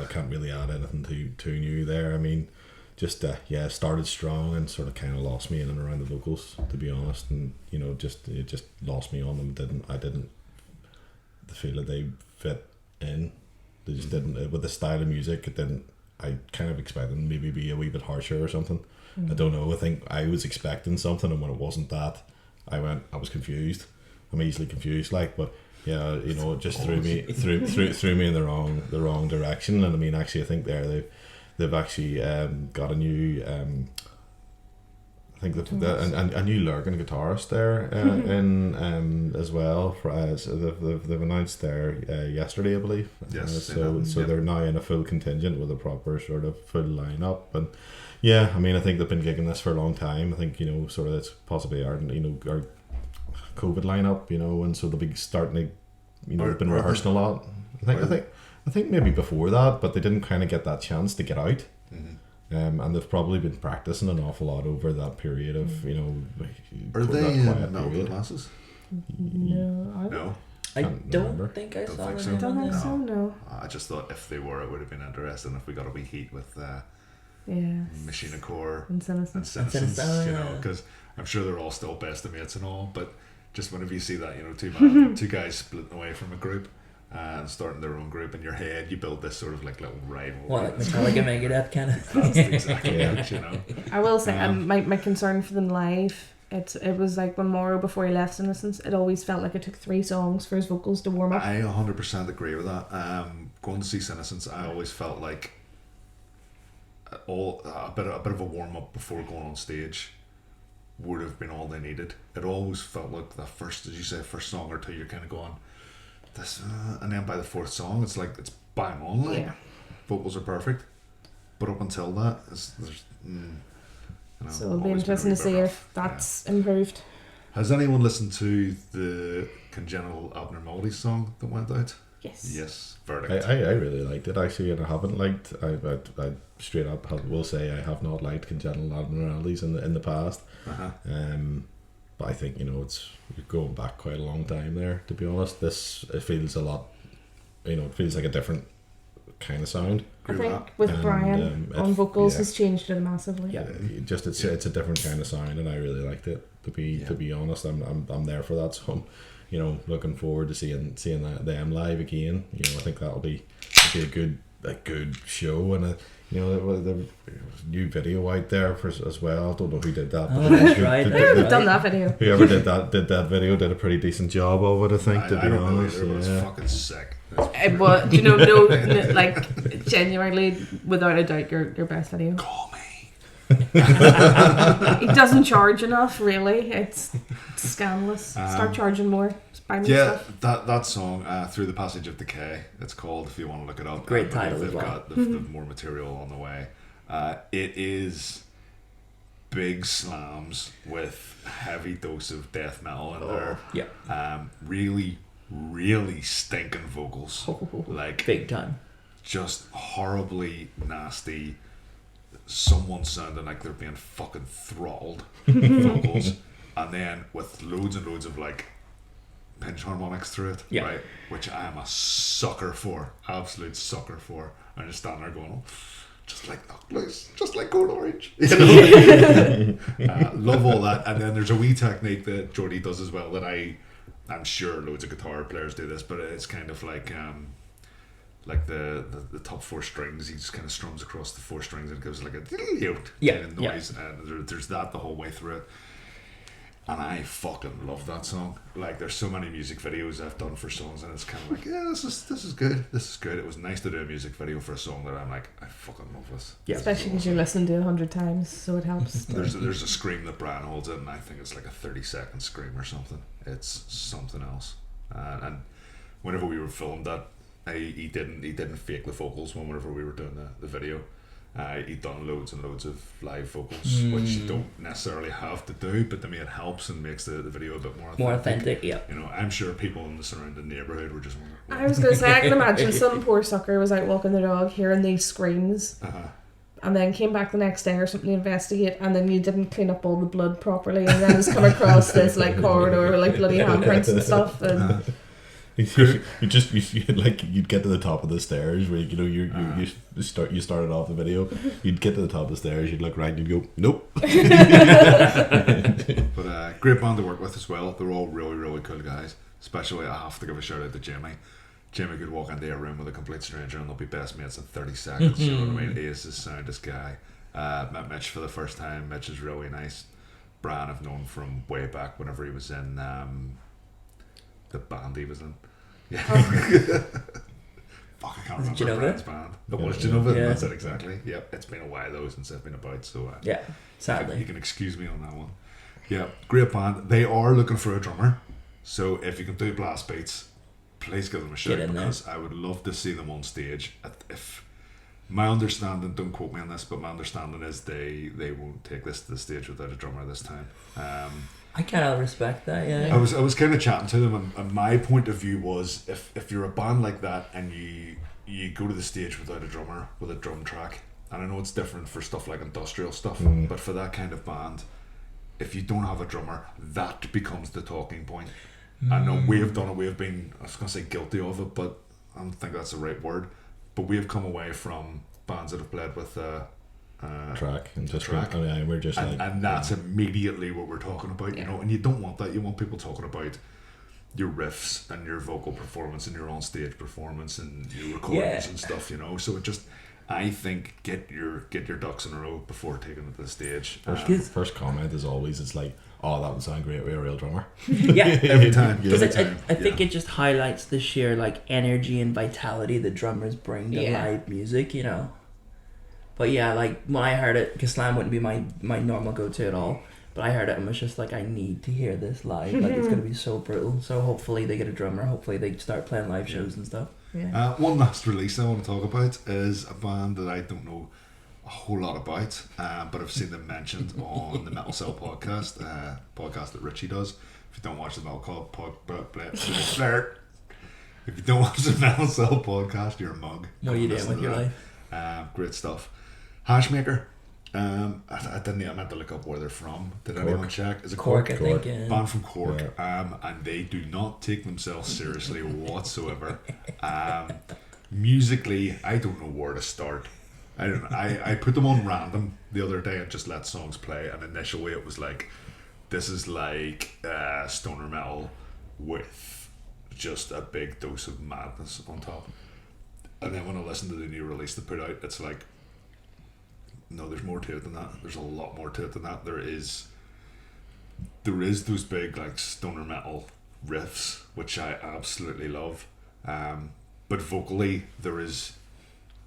can't really add anything too new there. I mean, just started strong and sort of kind of lost me in and around the vocals, to be honest, and it just lost me on them. I didn't feel that they fit in. They just didn't, with the style of music. It didn't. I kind of expected them maybe be a wee bit harsher or something. I don't know. I think I was expecting something, and when it wasn't that, I was confused. I'm easily confused, but yeah, it just threw me in the wrong direction. And I mean, actually, I think they've actually got a new I think a new Lurgan guitarist there in as well. So they've announced there yesterday, I believe. Yes. So they're now in a full contingent with a proper sort of full lineup. And yeah, I mean, I think they've been gigging this for a long time. I think sort of it's possibly our COVID lineup, and so they'll be starting to they've been rehearsing a lot. I think maybe before that, but they didn't kind of get that chance to get out. And they've probably been practicing an awful lot over that period of Are they in Melbourne classes? No. I don't think I saw them. I don't think so. No. I just thought if they were, it would have been interesting if we got a wee heat with Machine Core and Senescence, because I'm sure they're all still best of mates and all, but just whenever you see that, two guys splitting away from a group and starting their own group, in your head you build this sort of like little rivalry. Well, like Metallica, Megadeth kind of. That's exactly it, I will say, my concern for them live, it was like when Morrow, before he left Senescence, it always felt like it took 3 songs for his vocals to warm up. I 100% agree with that. Going to see Senescence, I always felt like a bit of a warm up before going on stage would have been all they needed. It always felt like the first, as you say, first song or two, you're kind of going this, and then by the 4th song, it's like it's bang on. Vocals are perfect, but up until that, so it'll be interesting to see if that's improved. Has anyone listened to the Congenital Abnormalities song that went out? Yes. Verdict. I really liked it actually, and I haven't liked. I straight up will say I have not liked Congenital Abnormalities in the past. But I think it's going back quite a long time there. To be honest, it feels a lot. It feels like a different kind of sound. I think with Brian on vocals has changed it massively. Yeah, just it's a different kind of sound, and I really liked it. To be honest, I'm there for that. So I'm looking forward to seeing them live again. I think that'll be a good show, and the new video out there as well. I don't know who did that. Oh, that's right. We've done that video. Whoever did that video did a pretty decent job of it, I think. To be honest, it was fucking sick. But like genuinely, without a doubt, your best video. Call me. He doesn't charge enough, really. It's scandalous. Start charging more. Stuff. that song, Through the Passage of Decay, it's called, if you want to look it up. Great title. They've more material on the way. It is big slams with heavy dose of death metal in there. Yeah. Really, really stinking vocals. Like big time. Just horribly nasty. Someone sounding like they're being fucking throttled. Vocals. And then with loads and loads of like pinch harmonics through it, right? Which I am a sucker for, absolute sucker for. I'm just standing there going, just like knocked loose, just like Code Orange. You know? Love all that. And then there's a wee technique that Jordy does as well that I'm sure loads of guitar players do this, but it's kind of like the top four strings. He just kind of strums across the four strings and it gives like a kind of noise. And there's that the whole way through it. And I fucking love that song. Like, there's so many music videos I've done for songs, and it's kind of like, yeah, this is good. This is good. It was nice to do a music video for a song that I'm like, I fucking love this. Yeah, especially because you're listening to it 100 times, so it helps. There's a scream that Brian holds in, and I think it's like a 30-second scream or something. It's something else. And whenever we were filmed that, he didn't fake the vocals whenever we were doing the video. He'd done loads and loads of live vocals, which you don't necessarily have to do, but to me it helps and makes the video a bit more authentic. Yeah. You know, I'm sure people in the surrounding neighbourhood were just wondering. I was going to say, I can imagine some poor sucker was out walking the dog, hearing these screams, and then came back the next day or something to investigate, and then you didn't clean up all the blood properly, and then just come across this like corridor, like bloody handprints and stuff, and. You'd get to the top of the stairs where you started off the video. You'd get to the top of the stairs. You'd look right and you'd go, nope. But great band to work with as well. They're all really, really cool guys. Especially, I have to give a shout out to Jimmy. Jimmy could walk into a room with a complete stranger and they'll be best mates in 30 seconds. You know what I mean? He is the soundest guy. Met Mitch for the first time. Mitch is really nice. Brian I've known from way back whenever he was in the band he was in. Yeah. Fuck, I can't remember Brian's band. It was Genova. Yeah. That's it exactly. Yep. It's been a while though since I've been about, so yeah. Sadly, you can excuse me on that one. Yeah, great band. They are looking for a drummer, so if you can do blast beats, please give them a shout because I would love to see them on stage. If my understanding, don't quote me on this, but my understanding is they won't take this to the stage without a drummer this time. I kind of respect that, yeah. I was kind of chatting to them, and my point of view was if you're a band like that and you go to the stage without a drummer with a drum track, and I know it's different for stuff like industrial stuff, but for that kind of band, if you don't have a drummer, that becomes the talking point. I know we have done it. We have been, I was going to say guilty of it, but I don't think that's the right word. But we have come away from bands that have played with track and just track, and we're just and that's immediately what we're talking about, you know. And you don't want that. You want people talking about your riffs and your vocal performance and your on-stage performance and your recordings and stuff, you know. So it just, I think, get your ducks in a row before taking it to the stage. First comment is always, it's like, oh, that would sound great with a real drummer. Yeah, every time. Because I think it just highlights the sheer like energy and vitality the drummers bring to live music, you know. But yeah, like when I heard it, because Slam wouldn't be my normal go-to at all, but I heard it and was just like, I need to hear this live. Like, it's going to be so brutal. So hopefully they get a drummer. Hopefully they start playing live shows and stuff. Yeah. One last release I want to talk about is a band that I don't know a whole lot about, but I've seen them mentioned on the Metal Cell podcast that Richie does. If you don't watch the Metal Cell podcast, if you don't watch the Metal Cell podcast, you're a mug. No, you didn't with your life. Great stuff. Hashmaker. I meant to look up where they're from. Did anyone check? Is it Cork? I think. Yeah. Band from Cork. Yeah. And they do not take themselves seriously whatsoever. Musically, I don't know where to start. I don't know. I put them on random the other day and just let songs play, and initially it was like, this is like stoner metal with just a big dose of madness on top. And then when I listen to the new release they put out, it's like, no, there's more to it than that. There's a lot more to it than that. There is those big like stoner metal riffs, which I absolutely love. But vocally, there is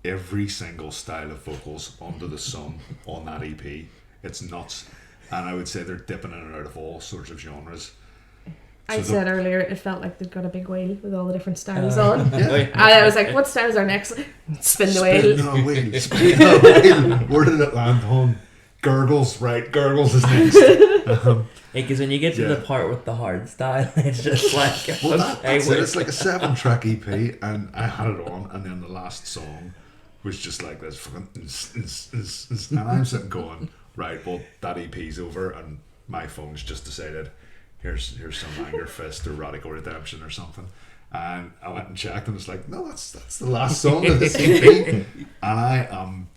every single style of vocals under the sun on that EP. It's nuts. And I would say they're dipping in and out of all sorts of genres. I said earlier it felt like they've got a big wheel with all the different styles on. And I was like, what styles are next? Spin the wheel. Spin the wheel. Where did it land on? Gurgles, right? Gurgles is next. Because when you get to the part with the hard style, it's just like... Well, that's it. It's like a 7-track EP, and I had it on, and then the last song was just like this fucking... And I'm sitting going, right, well, that EP's over, and my phone's just decided... Here's some Anger Fist or Radical Redemption or something, and I went and checked and it's like, no, that's the last song of this EP, and I am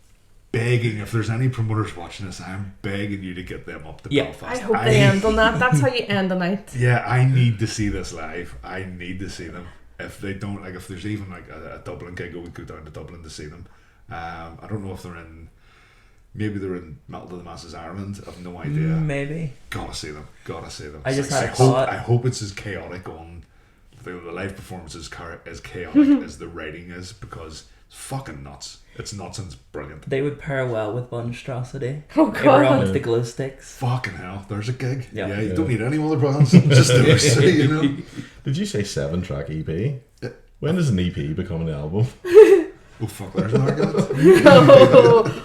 begging, if there's any promoters watching this, I'm begging you to get them up to Belfast. I hope they end on that. That's how you end the night. Yeah, I need to see this live. I need to see them. If they don't, like, if there's even like a Dublin gig, we go down to Dublin to see them. I don't know if they're in. Maybe they're in Metal to the Masses Ireland. I've no idea. Maybe. Gotta see them. I just had a thought. I hope it's as chaotic on the live performance as chaotic as the writing is, because it's fucking nuts. It's nuts and it's brilliant. They would pair well with Monstrosity. Oh god. Everyone with the glow sticks. Fucking hell, there's a gig. Yeah, you don't need any other bands. Just those, you know. Did you say 7-track EP? When does an EP become an album? Oh fuck, there's an argument.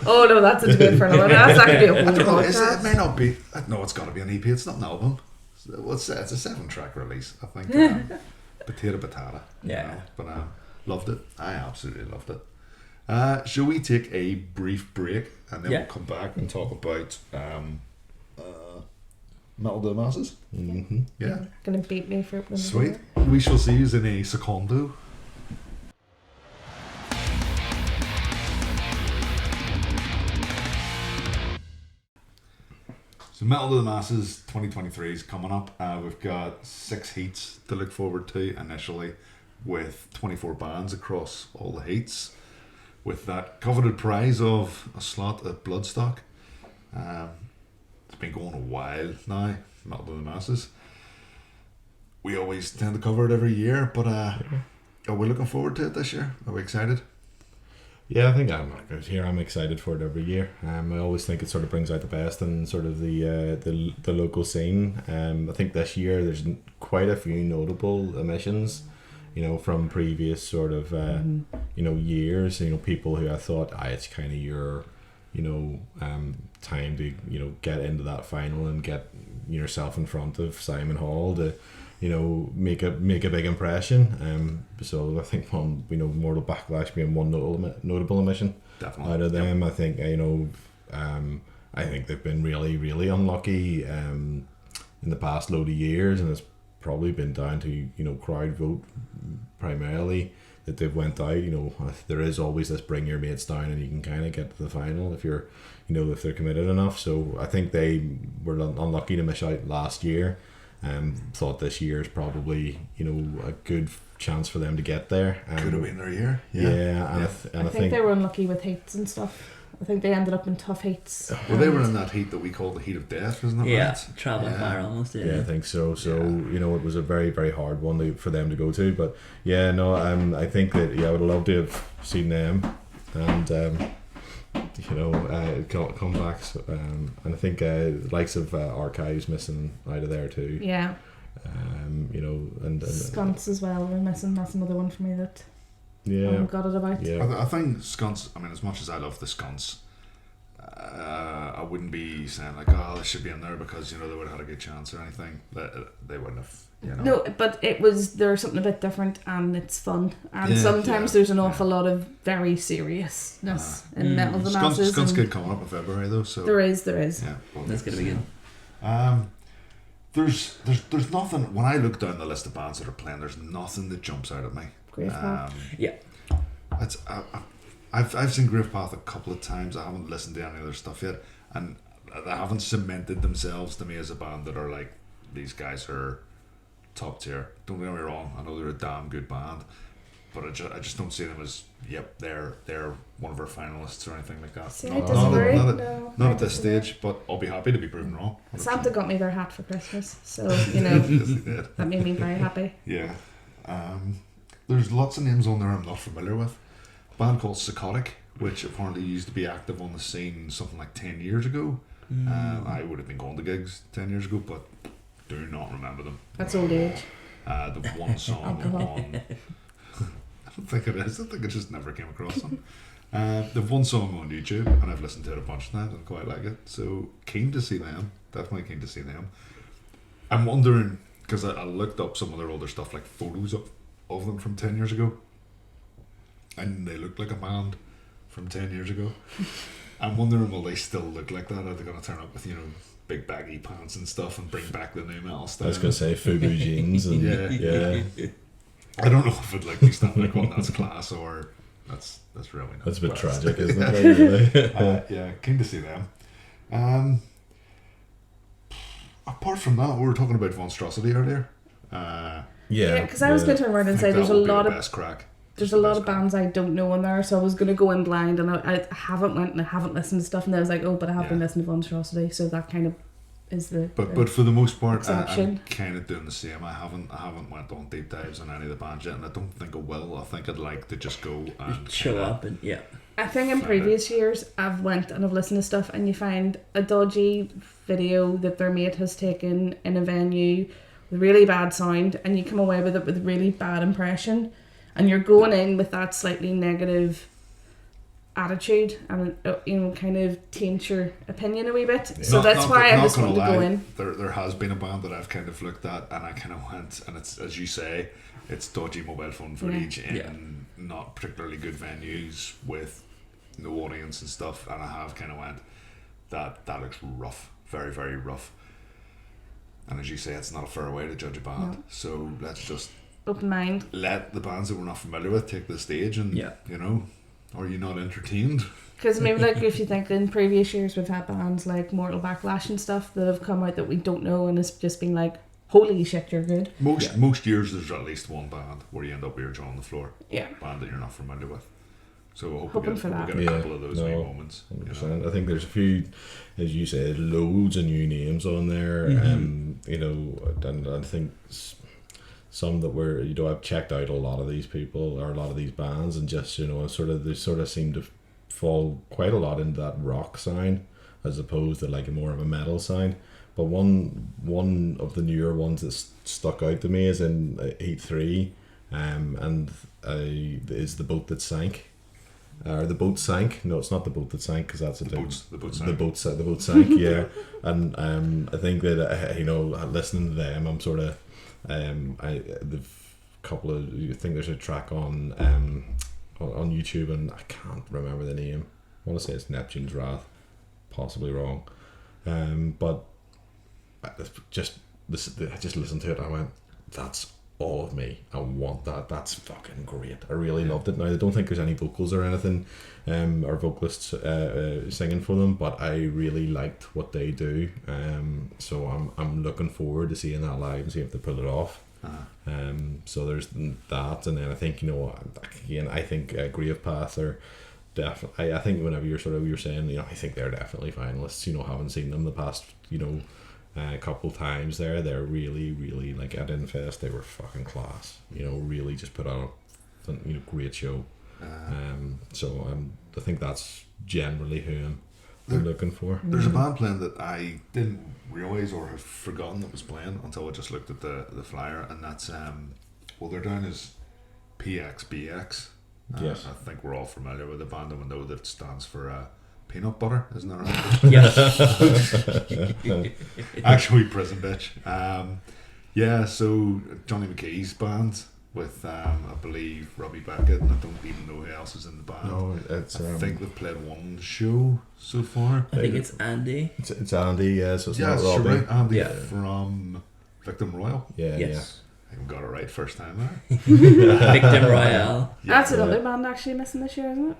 Oh no, that's a debate for another. That's actually a whole podcast. It may not be. No, it's got to be an EP. It's not an album. It's a 7-track release, I think. Potato Patata. Yeah. But loved it. I absolutely loved it. Shall we take a brief break and then we'll come back and talk about Metal to the Masses? Mm-hmm. Yeah. Gonna beat me for opening. Sweet. We shall see you in a secondo. So Metal to the Masses 2023 is coming up. We've got 6 heats to look forward to initially, with 24 bands across all the heats, with that coveted prize of a slot at Bloodstock. It's been going a while now, Metal to the Masses. We always tend to cover it every year, but are we looking forward to it this year? Are we excited? Yeah, I think I'm excited for it every year. I always think it sort of brings out the best in sort of the local scene. I think this year there's quite a few notable omissions, from previous sort of years. People who I thought, it's kind of your time to get into that final and get yourself in front of Simon Hall to make a big impression. So I think Mortal Backlash being one notable omission. Definitely. Out of them. Yep. I think I think they've been really, really unlucky in the past load of years, and it's probably been down to crowd vote primarily that they've went out. There is always this bring your mates down, and you can kind of get to the final if you're if they're committed enough. So I think they were unlucky to miss out last year. Thought this year is probably a good chance for them to get there. Could have been their year. Yeah, and I think they were unlucky with heats and stuff. I think they ended up in tough heats. Well, they were in that heat that we call the heat of death, isn't it? Yeah, right? Trial by fire almost. Yeah, I think so. So it was a very, very hard one for them to go to. But I think that I would love to have seen them, and come back. So, and I think the likes of Archives missing out of there too. Yeah. And Skunts as well. We're missing. That's another one for me that. Yeah. Got it about. Yeah. I think Skunts. I mean, as much as I love the Skunts, I wouldn't be saying like, this should be in there because they would have had a good chance or anything. They wouldn't have. No, but there's something a bit different, and it's fun. And sometimes there's an awful lot of very seriousness in Metal to the Masses. Skunts good coming up in February though. So there is. Yeah, that's gonna be good. There's nothing. When I look down the list of bands that are playing, there's nothing that jumps out at me. Gravepath. Yeah. I've seen Gravepath a couple of times. I haven't listened to any of their stuff yet, and they haven't cemented themselves to me as a band that are like, these guys are top tier. Don't get me wrong, I know they're a damn good band, but I just don't see them as they're one of our finalists or anything like that. See, I disagree. Not at this stage, but I'll be happy to be proven wrong. 100%. Santa got me their hat for Christmas, so that made me very happy. Yeah. There's lots of names on there I'm not familiar with. A band called Psychotic, which apparently used to be active on the scene something like 10 years ago. I would have been going to gigs 10 years ago, but do not remember them. That's old age. The one song on... I don't think it is. I think it just never came across them. They've one song on YouTube, and I've listened to it a bunch of times and quite like it. So keen to see them. Definitely keen to see them. I'm wondering, because I looked up some of their older stuff, like photos of them from 10 years ago, and they look like a band from 10 years ago. I'm wondering, will they still look like that? Are they going to turn up with big baggy pants and stuff and bring back the new metal style? I was going to say FUBU jeans and yeah. I don't know if it'd be standing like, well, that's class, or That's really nice. That's a bit tragic, isn't it? Really? Yeah, keen to see them. Apart from that, we were talking about Monstrosity earlier. Yeah, because I was going to turn around and say there's a lot of best crack. There's a lot of bands I don't know in there, so I was going to go in blind, and I haven't went and I haven't listened to stuff, and I was like, oh, but I have been listening to Monstrosity, so that kind of is the but for the most part, I'm kind of doing the same. I haven't went on deep dives on any of the bands yet, and I don't think I will. I think I'd like to just go and show up and I think in previous years I've went and I've listened to stuff, and you find a dodgy video that their mate has taken in a venue with really bad sound, and you come away with it with a really bad impression, and you're going in with that slightly negative attitude, and kind of taint your opinion a wee bit. So that's why I just wanted to go in. There has been a band that I've kind of looked at, and I kind of went, and it's, as you say, it's dodgy mobile phone footage in not particularly good venues with no audience and stuff, and I have kind of went, that looks rough, very, very rough. And as you say, it's not a fair way to judge a band. No. So let's just open mind. Let the bands that we're not familiar with take the stage, and are you not entertained? Because maybe like if you think in previous years we've had bands like Mortal Backlash and stuff that have come out that we don't know, and it's just been like, holy shit, you're good. Most years there's at least one band where you end up with your jaw on the floor. Yeah. Band that you're not familiar with. So I hope we get a couple of those wee moments. 100%. I think there's a few, as you said, loads of new names on there. And I think some that were, I've checked out a lot of these people or a lot of these bands, and just, they sort of seem to fall quite a lot into that rock sound as opposed to like more of a metal sound. But one of the newer ones that stuck out to me is in Heat 3, and is The Boat That Sank. Or The Boat Sank. No, it's not The Boat That Sank, because that's the boat sank. The Boat Sank. Yeah, and I think that listening to them, I'm sort of the couple of, I think there's a track on YouTube, and I can't remember the name. I want to say it's Neptune's Wrath, possibly wrong, but I just listened to it and I went, that's all of me. I want that. That's fucking great. I really loved it. Now I don't think there's any vocals or anything, or vocalists singing for them, but I really liked what they do. So I'm looking forward to seeing that live and see if they pull it off. So there's that, and then I think again, I think Grave Path are definitely. I think whenever you're saying, I think they're definitely finalists. Haven't seen them the past a couple times there. They're really, really, like at Infest, they were fucking class. Really just put on a great show. So I think that's generally who I'm looking for. There's a band playing that I didn't realise or have forgotten that was playing until I just looked at the flyer, and that's they're down as PXBX. Yes. I think we're all familiar with the band, and we know that it stands for peanut butter, isn't that right? Yes. Actually, prison bitch. So Johnny McKee's band with I believe Robbie Beckett, and I don't even know who else is in the band. No, it's I think they've played one show so far. I think it's Andy. It's Andy, yeah. So it's not Robbie. Robbie. Right, Andy from Victim Royal. Yeah, yes. I even got it right first time. Victim Royale. That's another band actually missing this year, isn't it?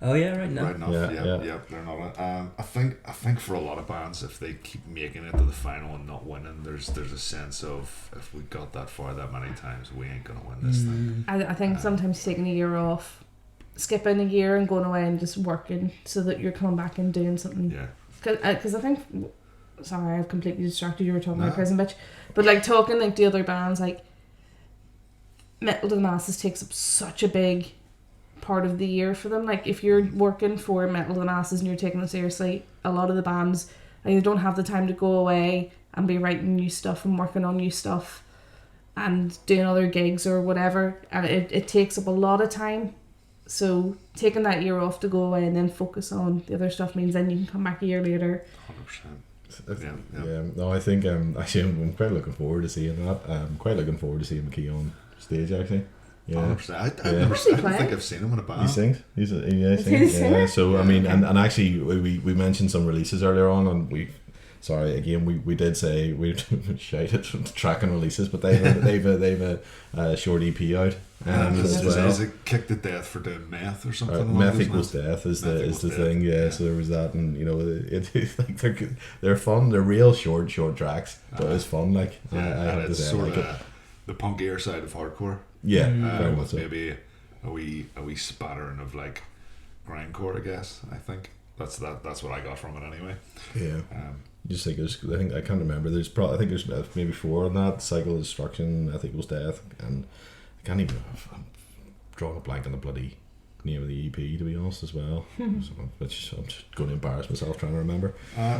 Oh yeah, right now. Right enough. Yeah, they're not. I think for a lot of bands, if they keep making it to the final and not winning, there's a sense of, if we got that far that many times, we ain't gonna win this thing. I think sometimes taking a year off, skipping a year and going away and just working so that you're coming back and doing something. Yeah. Because I think, sorry, I've completely distracted. You were talking about Prison Bitch, but like talking like the other bands, like Metal to the Masses takes up such a big part of the year for them. Like if you're working for Metal to the Masses and you're taking it seriously, a lot of the bands either don't have the time to go away and be writing new stuff and working on new stuff and doing other gigs or whatever, and it takes up a lot of time. So taking that year off to go away and then focus on the other stuff means then you can come back a year later. 100%. Yeah. No, I think actually I'm quite looking forward to seeing that. I'm quite looking forward to seeing McKee on stage actually. Yeah. 100%. I don't think I've seen him in a band. He sings. He's a singer. Yeah. So I mean, and actually we mentioned some releases earlier on, and we sorry again, we did say we shouted tracking releases, but they've a short EP out. Is it Kick to Death for doing meth or something? Meth equals death is the thing. Yeah, so there was that, and it's like they're fun. They're real short tracks, but it's fun. Like I have to say, sort of the punkier side of hardcore. Yeah, very much so. Maybe a wee spattering of like grindcore, I guess. I think that's what I got from it anyway. Yeah. Just think I can't remember. I think there's maybe 4 on that. Cycle of Destruction, Ethic Equals Death, and I can't even. I'm drawing a blank on the bloody name of the EP, to be honest, as well. So I'm just going to embarrass myself trying to remember.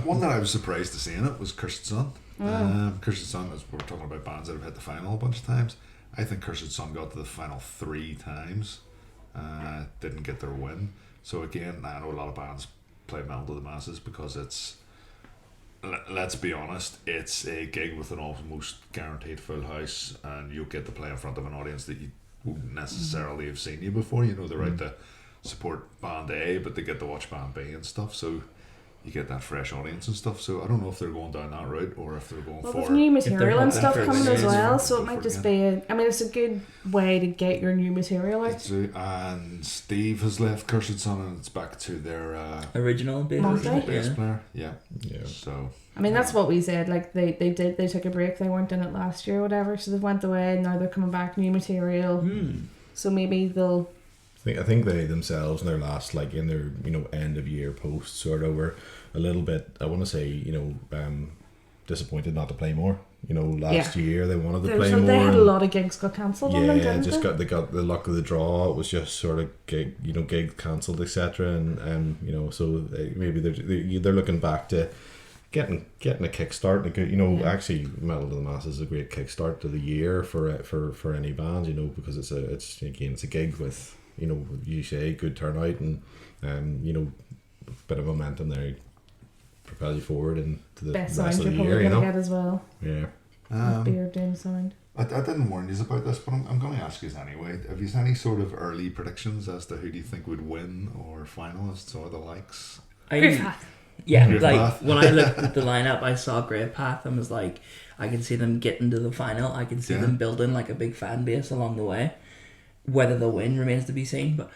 One that I was surprised to see in it was Cursed Sun. Cursed Sun, as we're talking about bands that have hit the final a bunch of times. I think Cursed Sun got to the final 3 times. Didn't get their win. So again, I know a lot of bands play Metal to the Masses because it's, let's be honest, it's a gig with an almost guaranteed full house, and you'll get to play in front of an audience that you wouldn't necessarily have seen you before. They're out to support band A, but they get to watch band B and stuff, so you get that fresh audience and stuff. So I don't know if they're going down that route or if they're going for... With new material and stuff coming as well, so it might just be it's a good way to get your new material out. And Steve has left Cursed Sun, and it's back to their original bass player. Yeah. So that's what we said. Like they took a break. They weren't in it last year or whatever, so they went away, and now they're coming back, new material. So maybe they'll... I think they themselves in their last, like in their end of year post sort of, were a little bit, I want to say, disappointed not to play more. Last year they wanted to play more. They had a lot of gigs got cancelled. They got the luck of the draw. It was just sort of gig cancelled, etc. And so maybe they're looking back to getting a kickstart. Actually, Metal to the Masses is a great kickstart to the year for any band. Because it's a gig with. You say good turnout and bit of momentum there, propel you forward into the best rest of the year. Get as well. Yeah. Beard doing sound. I didn't warn you about this, but I'm going to ask you anyway. Have you any sort of early predictions as to who do you think would win or finalists or the likes? Grave Path. Yeah, when I looked at the lineup, I saw Grave Path and was like, I can see them getting to the final. I can see them building like a big fan base along the way. Whether they'll win remains to be seen, but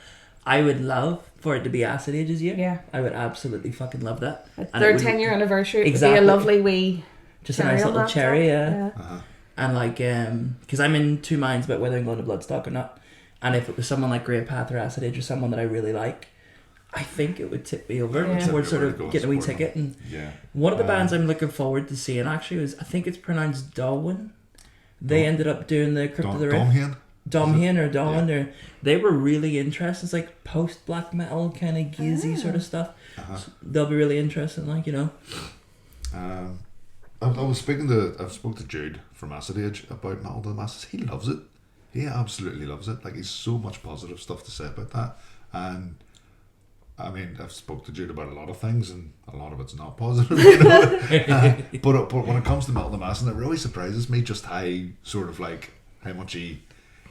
I would love for it to be Acid Age's year. Yeah. I would absolutely fucking love that. Their 10-year anniversary. Exactly. It would be a lovely wee... Just a nice little cherry, yeah. And like, because I'm in two minds about whether I'm going to Bloodstock or not. And if it was someone like Grey Path or Acid Age or someone that I really like, I think it would tip me over towards sort of getting a wee ticket. And one of the bands I'm looking forward to seeing actually was, I think it's pronounced Darwin. They ended up doing the Crypt of the Rift. Domhain or Dawn, or they were really interesting. It's like post black metal kind of geezy sort of stuff. So they'll be really interesting, I spoke to Jude from Acid Age about Metal to the Masses. He loves it. He absolutely loves it. Like, he's so much positive stuff to say about that. And I've spoke to Jude about a lot of things, and a lot of it's not positive, but when it comes to Metal to the Masses, it really surprises me just how much he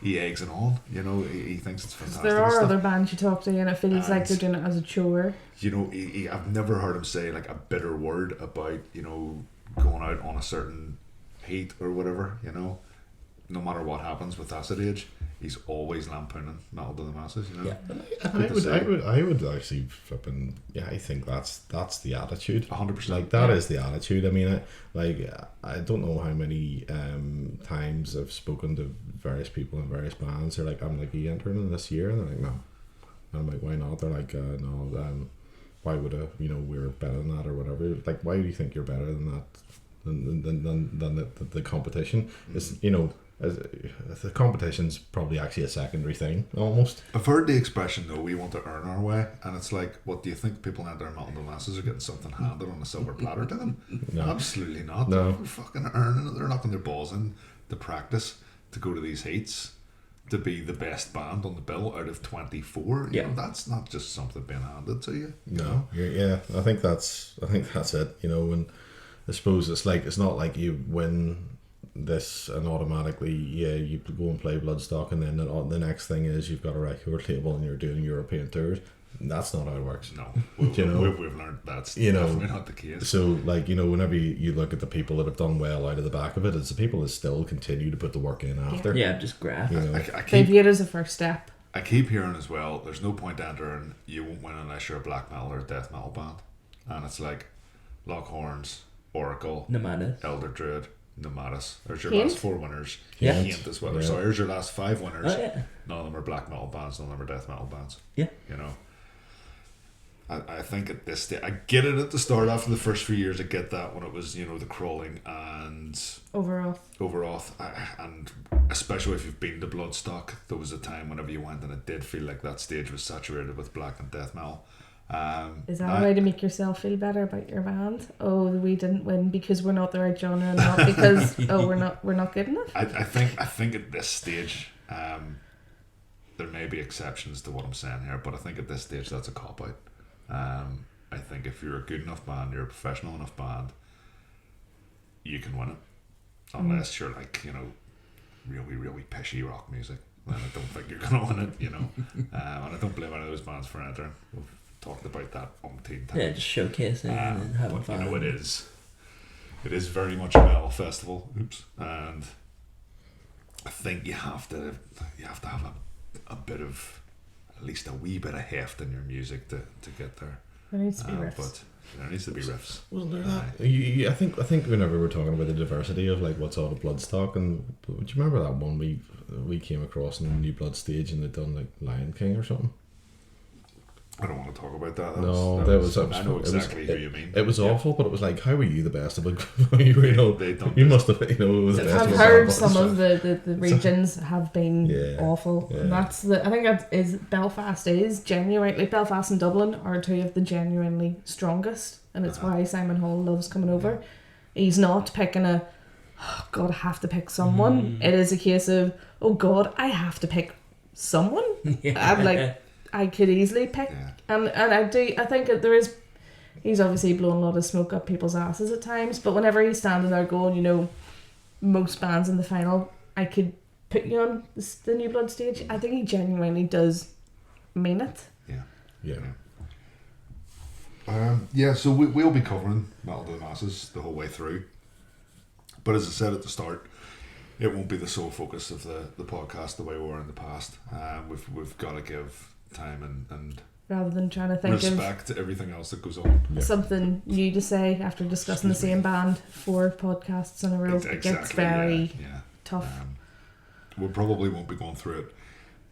eggs it on. He thinks it's fantastic. There are other bands you talk to, and it feels like they're doing it as a chore. I've never heard him say like a bitter word about going out on a certain heat or whatever. No matter what happens with Acid Age, he's always lampooning Metal to the Masses. I would actually flipping. Yeah, I think that's the attitude. 100%. Like that is the attitude. I don't know how many times I've spoken to various people in various bands. They're like, I'm like, are you entering in this year? And they're like, no. And I'm like, why not? They're like, no. Why would we're better than that or whatever? Like, why do you think you're better than that? Than the competition? It's the competition's probably actually a secondary thing almost. I've heard the expression though, we want to earn our way, and it's like, what do you think people out there in Metal to the Masses are getting something handed on a silver platter to them? No. Absolutely not. No. They're fucking earning it. They're knocking their balls in to practice, to go to these heats, to be the best band on the bill out of 24. That's not just something being handed to you. No. Yeah, I think that's it. And I suppose it's not like you win this and automatically you go and play Bloodstock, and then the next thing is you've got a record label and you're doing European tours. That's not how it works. No, we've learned that's definitely not the case. So, like, whenever you look at the people that have done well out of the back of it, it's the people that still continue to put the work in after. Yeah, just graft. They view it as a first step. I keep hearing as well, there's no point entering, you won't win unless you're a black metal or a death metal band. And it's like Lockhorns, Oracle, Nomadus, Elder Druid, Nomadus. There's your Hint? last 4 winners. Yeah. Hint as well. Yeah. So here's your last 5 winners. Oh, yeah. None of them are black metal bands, none of them are death metal bands. Yeah. I think at this stage, I get it at the start after the first few years. I get that when it was, the Crawling and Overoath, and especially if you've been to Bloodstock, there was a time whenever you went and it did feel like that stage was saturated with black and death metal. Is that a way to make yourself feel better about your band? Oh, we didn't win because we're not the right genre, and not because we're not good enough. I think at this stage, there may be exceptions to what I'm saying here, but I think at this stage that's a cop out. I think if you're a good enough band, you're a professional enough band, you can win it. Unless you're like, really, really pishy rock music, then I don't think you're going to win it, and I don't blame any of those bands for entering. We've talked about that umpteen times. Yeah, just showcasing and having but, fun. It is very much a metal festival. And I think you have to have a bit of, at least a wee bit of heft in your music to get there. There needs to be riffs. But there needs to be riffs. Wasn't there that? I think whenever we're talking about the diversity of like what's all the Bloodstock, and do you remember that one we came across in the New Blood stage and they'd done like Lion King or something? I don't want to talk about that. I know exactly who you mean. It was awful, but it was like, how were you the best of it? You must have, it was the best. I've heard some of the regions have been awful. Yeah. And that's I think that is Belfast is genuinely, Belfast and Dublin are 2 of the genuinely strongest, and it's why Simon Hall loves coming over. He's not picking oh God, I have to pick someone. It is a case of, oh God, I have to pick someone. I'm like, I could easily pick, and I think that there is. He's obviously blowing a lot of smoke up people's asses at times, but whenever he's standing there going, most bands in the final, I could put you on the New Blood stage. I think he genuinely does mean it. So we'll be covering Metal to the Masses the whole way through, but as I said at the start, it won't be the sole focus of the podcast the way we were in the past. We've got to give time and rather than trying to think respect to everything else that goes on. Something new to say after discussing the same band 4 podcasts in a row. It gets very tough. We probably won't be going through it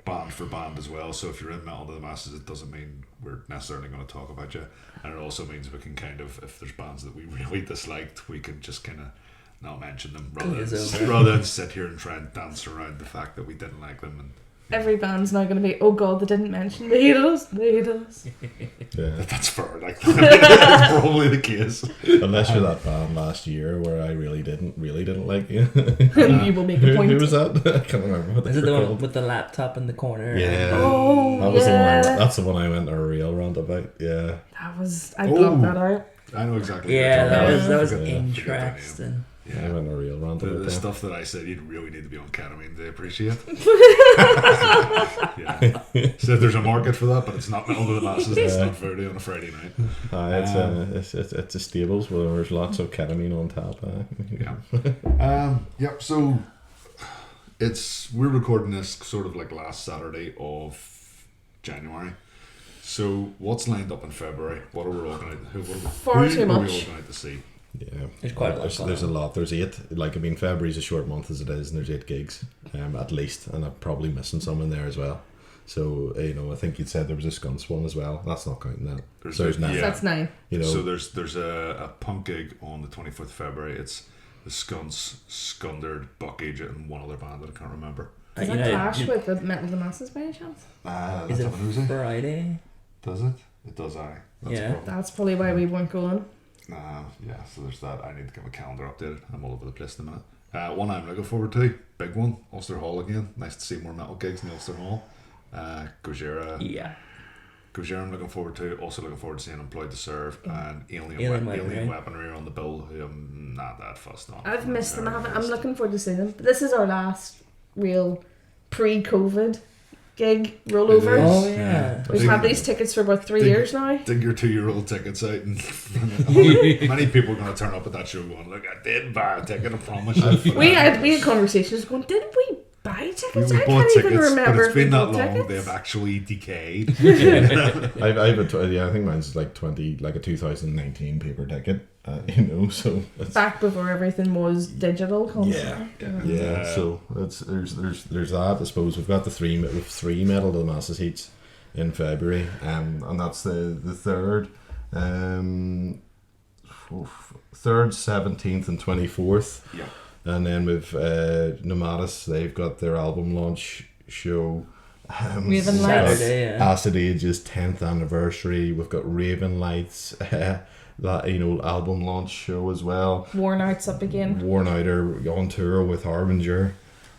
band for band as well, so if you're in Metal to the Masses, it doesn't mean we're necessarily going to talk about you, and it also means we can kind of, if there's bands that we really disliked, we can just kind of not mention them rather than sit here and try and dance around the fact that we didn't like them. And every band's now going to be, oh God, they didn't mention the Beatles. That's fair. Like that's probably the case. Unless you're that band last year where I really didn't like you. You will make a point. Who was that? I can't remember what they were called. One with the laptop in the corner? Yeah. Oh, that was the one. That's the one I went a real rant about. Yeah. That was. I blocked that out. I know exactly. That was interesting. Yeah, I went a real rant about the stuff that I said you'd really need to be on ketamine to appreciate. So there's a market for that, but it's not Metal to the Masses. It's not Friday on a Friday night. It's a stables where there's lots of ketamine on tap. So we're recording this sort of like last Saturday of January. So what's lined up in February? What are we organizing? Who are we organizing to see? Yeah, there's quite a lot. There's a lot. There's 8. February's a short month as it is, and there's 8 gigs, at least, and I'm probably missing some in there as well. So I think you'd said there was a Skunks one as well. That's not counting that. There's 9. That's 9. So there's a punk gig on the 25th of February. It's the Skunks, Scundered, Buck Agent, and one other band that I can't remember. Does that clash with the Metal to the Masses by any chance? Is it Friday? Does it? It does. That's probably why we weren't going. So there's that. I need to get my calendar updated. I'm all over the place in a minute. One I'm looking forward to, big one, Ulster Hall again. Nice to see more metal gigs in the Ulster Hall. Gojira. Gojira I'm looking forward to. Also looking forward to seeing Employed to Serve and Alien Weaponry are on the bill, who I'm not that fussed on. I've missed them. I'm looking forward to seeing them. But this is our last real pre-COVID gig rollovers. Oh yeah. We've had these tickets for about 3 years now. Dig your 2-year-old tickets out, and many people are going to turn up at that show going, "Look, I did buy a ticket. I promise you." We had conversations going, "Didn't we buy tickets? We I bought can't tickets, even remember." but it's been that if we bought long. tickets. They've actually decayed. I think mine's like 20, like a 2019 paper ticket. So it's, Back before everything was digital constantly. yeah. So there's that. I suppose we've got the three medal to the Masters heats in February, and that's the third, 17th and 24th. Yeah. And then with Nomadis, they've got their album launch show. Raven Lights. Saturday, yeah. Acid Age's 10th anniversary. We've got Raven Lights, that album launch show as well. Worn Out's up again. Worn Out are on tour with Harbinger.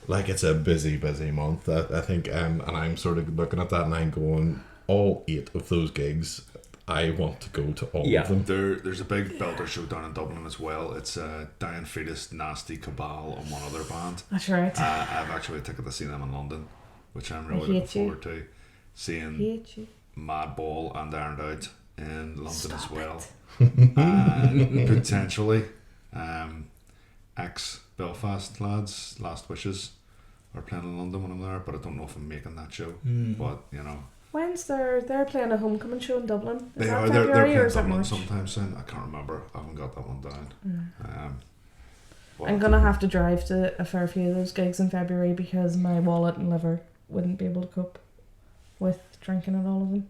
Like, it's a busy month. I think, and I'm sort of looking at that and I'm going, all 8 of those gigs, I want to go to all of them. There's a big belter show down in Dublin as well. It's Diane Fetus, Nasty Cabal, and one other band. That's right. I've actually a ticket to see them in London, which I'm really looking forward to. Seeing Madball and Ironed Out in London as well. Potentially ex-Belfast lads, Last Wishes, are playing in London when I'm there, but I don't know if I'm making that show. But, When's they're playing a homecoming show in Dublin? Is that they're February playing or is that Dublin March? sometime soon. I can't remember. I haven't got that one down. I'm gonna have to drive to a fair few of those gigs in February because my wallet and liver wouldn't be able to cope with drinking at all of them.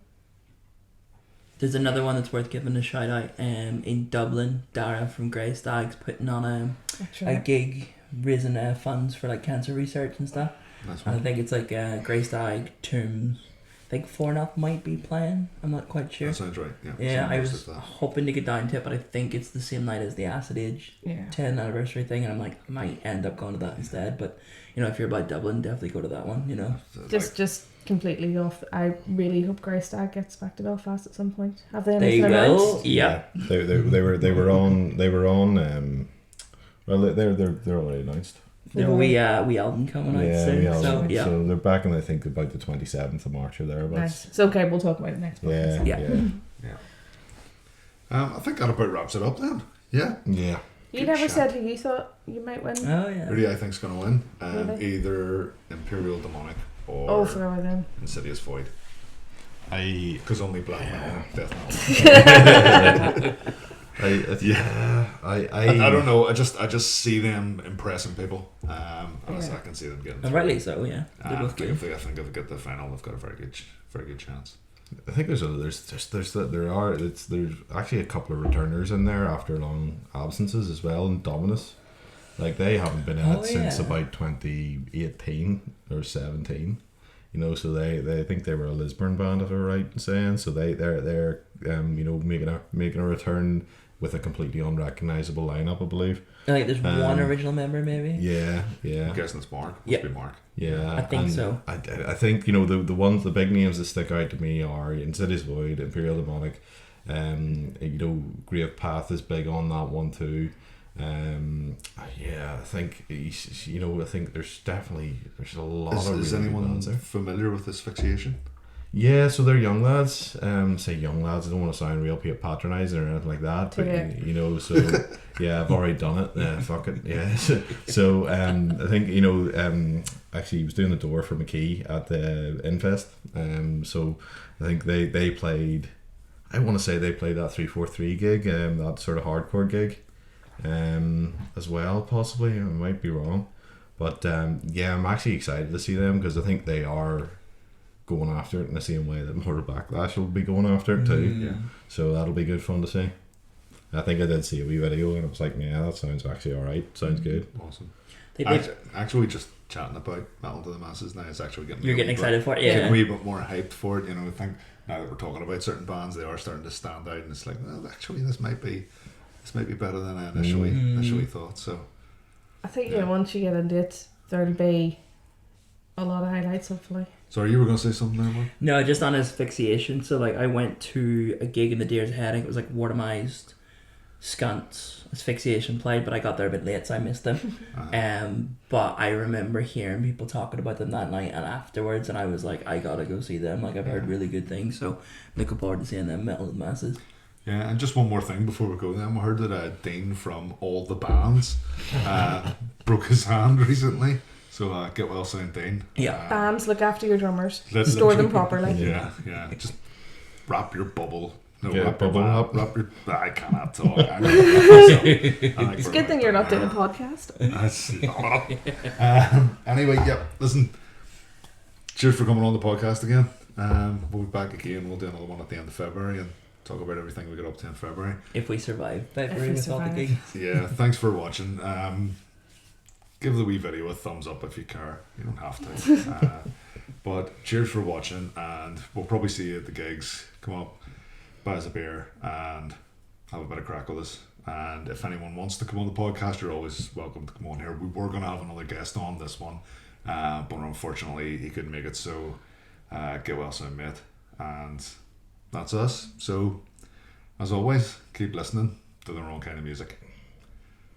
There's another one that's worth giving a shout out. In Dublin, Dara from Grey Stag's putting on a gig raising funds for like cancer research and stuff. And I think it's like Grey Stag, Tombs. I think 4 might be playing. I'm not quite sure. That sounds right. Yeah. Yeah, I was hoping to get down to it, but I think it's the same night as the Acid Age 10th anniversary thing, and I'm like, I might end up going to that instead. But if you're about Dublin, definitely go to that one. Just completely off. I really hope Grey Stag gets back to Belfast at some point. Have they? They will. Announced? Yeah. They were on. Well, they're already announced. There's a wee album coming out soon. So they're back on, I think, about the 27th of March or thereabouts. Nice. It's okay, we'll talk about it next month. Yeah. I think that about wraps it up then. Yeah. Yeah. You never said who you thought you might win. Oh yeah. Who do I think's going to win? Really? Either Imperial Demonic or forgot them. Insidious Void. Because only black metal, death metal. I don't know. I just see them impressing people. I can see them getting. And rightly so. Yeah. I think if they get the final, they've got a very good chance. I think there's actually a couple of returners in there after long absences as well, and Dominus. Like, they haven't been in it since about 2018 or 17. So they think they were a Lisburn band, if I'm right in saying. So they're making a return with a completely unrecognizable lineup, I believe. I think there's one original member, maybe. Yeah. I'm guessing it's Mark. Must be Mark. Yeah, I think so. I think the big names that stick out to me are Insidious Void, Imperial Demonic, Grave Path is big on that one too. I think there's a lot of. Is really anyone bands there. familiar with Asphyxiation? Yeah, so they're young lads. Say young lads. I don't want to sound real patronising or anything like that, but so yeah, I've already done it. Yeah, fuck it. Yeah. So I think actually he was doing the door for McKee at the Infest. So I think they played. I want to say they played that 343 gig, that sort of hardcore gig, as well. Possibly, I might be wrong, but I'm actually excited to see them because I think they are going after it in the same way that Mortal Backlash will be going after it too. Yeah. So that'll be good fun to see. I think I did see a wee video and I was like, yeah, that sounds actually alright. Sounds good. Awesome. Actually, just chatting about Metal to the Masses now, it's actually getting. You're getting excited for it, yeah. Getting a wee bit more hyped for it. I think now that we're talking about certain bands, they are starting to stand out, and it's like, well, actually, this might be better than I initially thought. So I think once you get into it, there'll be a lot of highlights, hopefully. Sorry, you were going to say something there, Mark? No, just on Asphyxiation. So, I went to a gig in the Deer's Head. I think it was, Watermized Skunts Asphyxiation played, but I got there a bit late, so I missed them. But I remember hearing people talking about them that night and afterwards, and I was like, I gotta go see them. Like, I've heard really good things, so looking forward to seeing them Metal Masses. Yeah, and just one more thing before we go then. We heard that Dean from All the Bands broke his hand recently. So get well soon, Dean. Yeah. Bands, look after your drummers. Store them properly. Yeah. Just wrap your bubble. No, Yeah, wrap bubble up. Wrap your... I cannot talk. It's a good thing you're not doing a podcast. Anyway, listen. Cheers for coming on the podcast again. We'll be back again. We'll do another one at the end of February and talk about everything we got up to in February. If we survive February with all the gigs. Yeah, thanks for watching. Give the wee video a thumbs up if you care. You don't have to. But cheers for watching, and we'll probably see you at the gigs. Come up, buy us a beer, and have a bit of crack with us. And if anyone wants to come on the podcast, you're always welcome to come on here. We were going to have another guest on this one, but unfortunately he couldn't make it. So get well soon, mate. And that's us. So as always, keep listening to the wrong kind of music.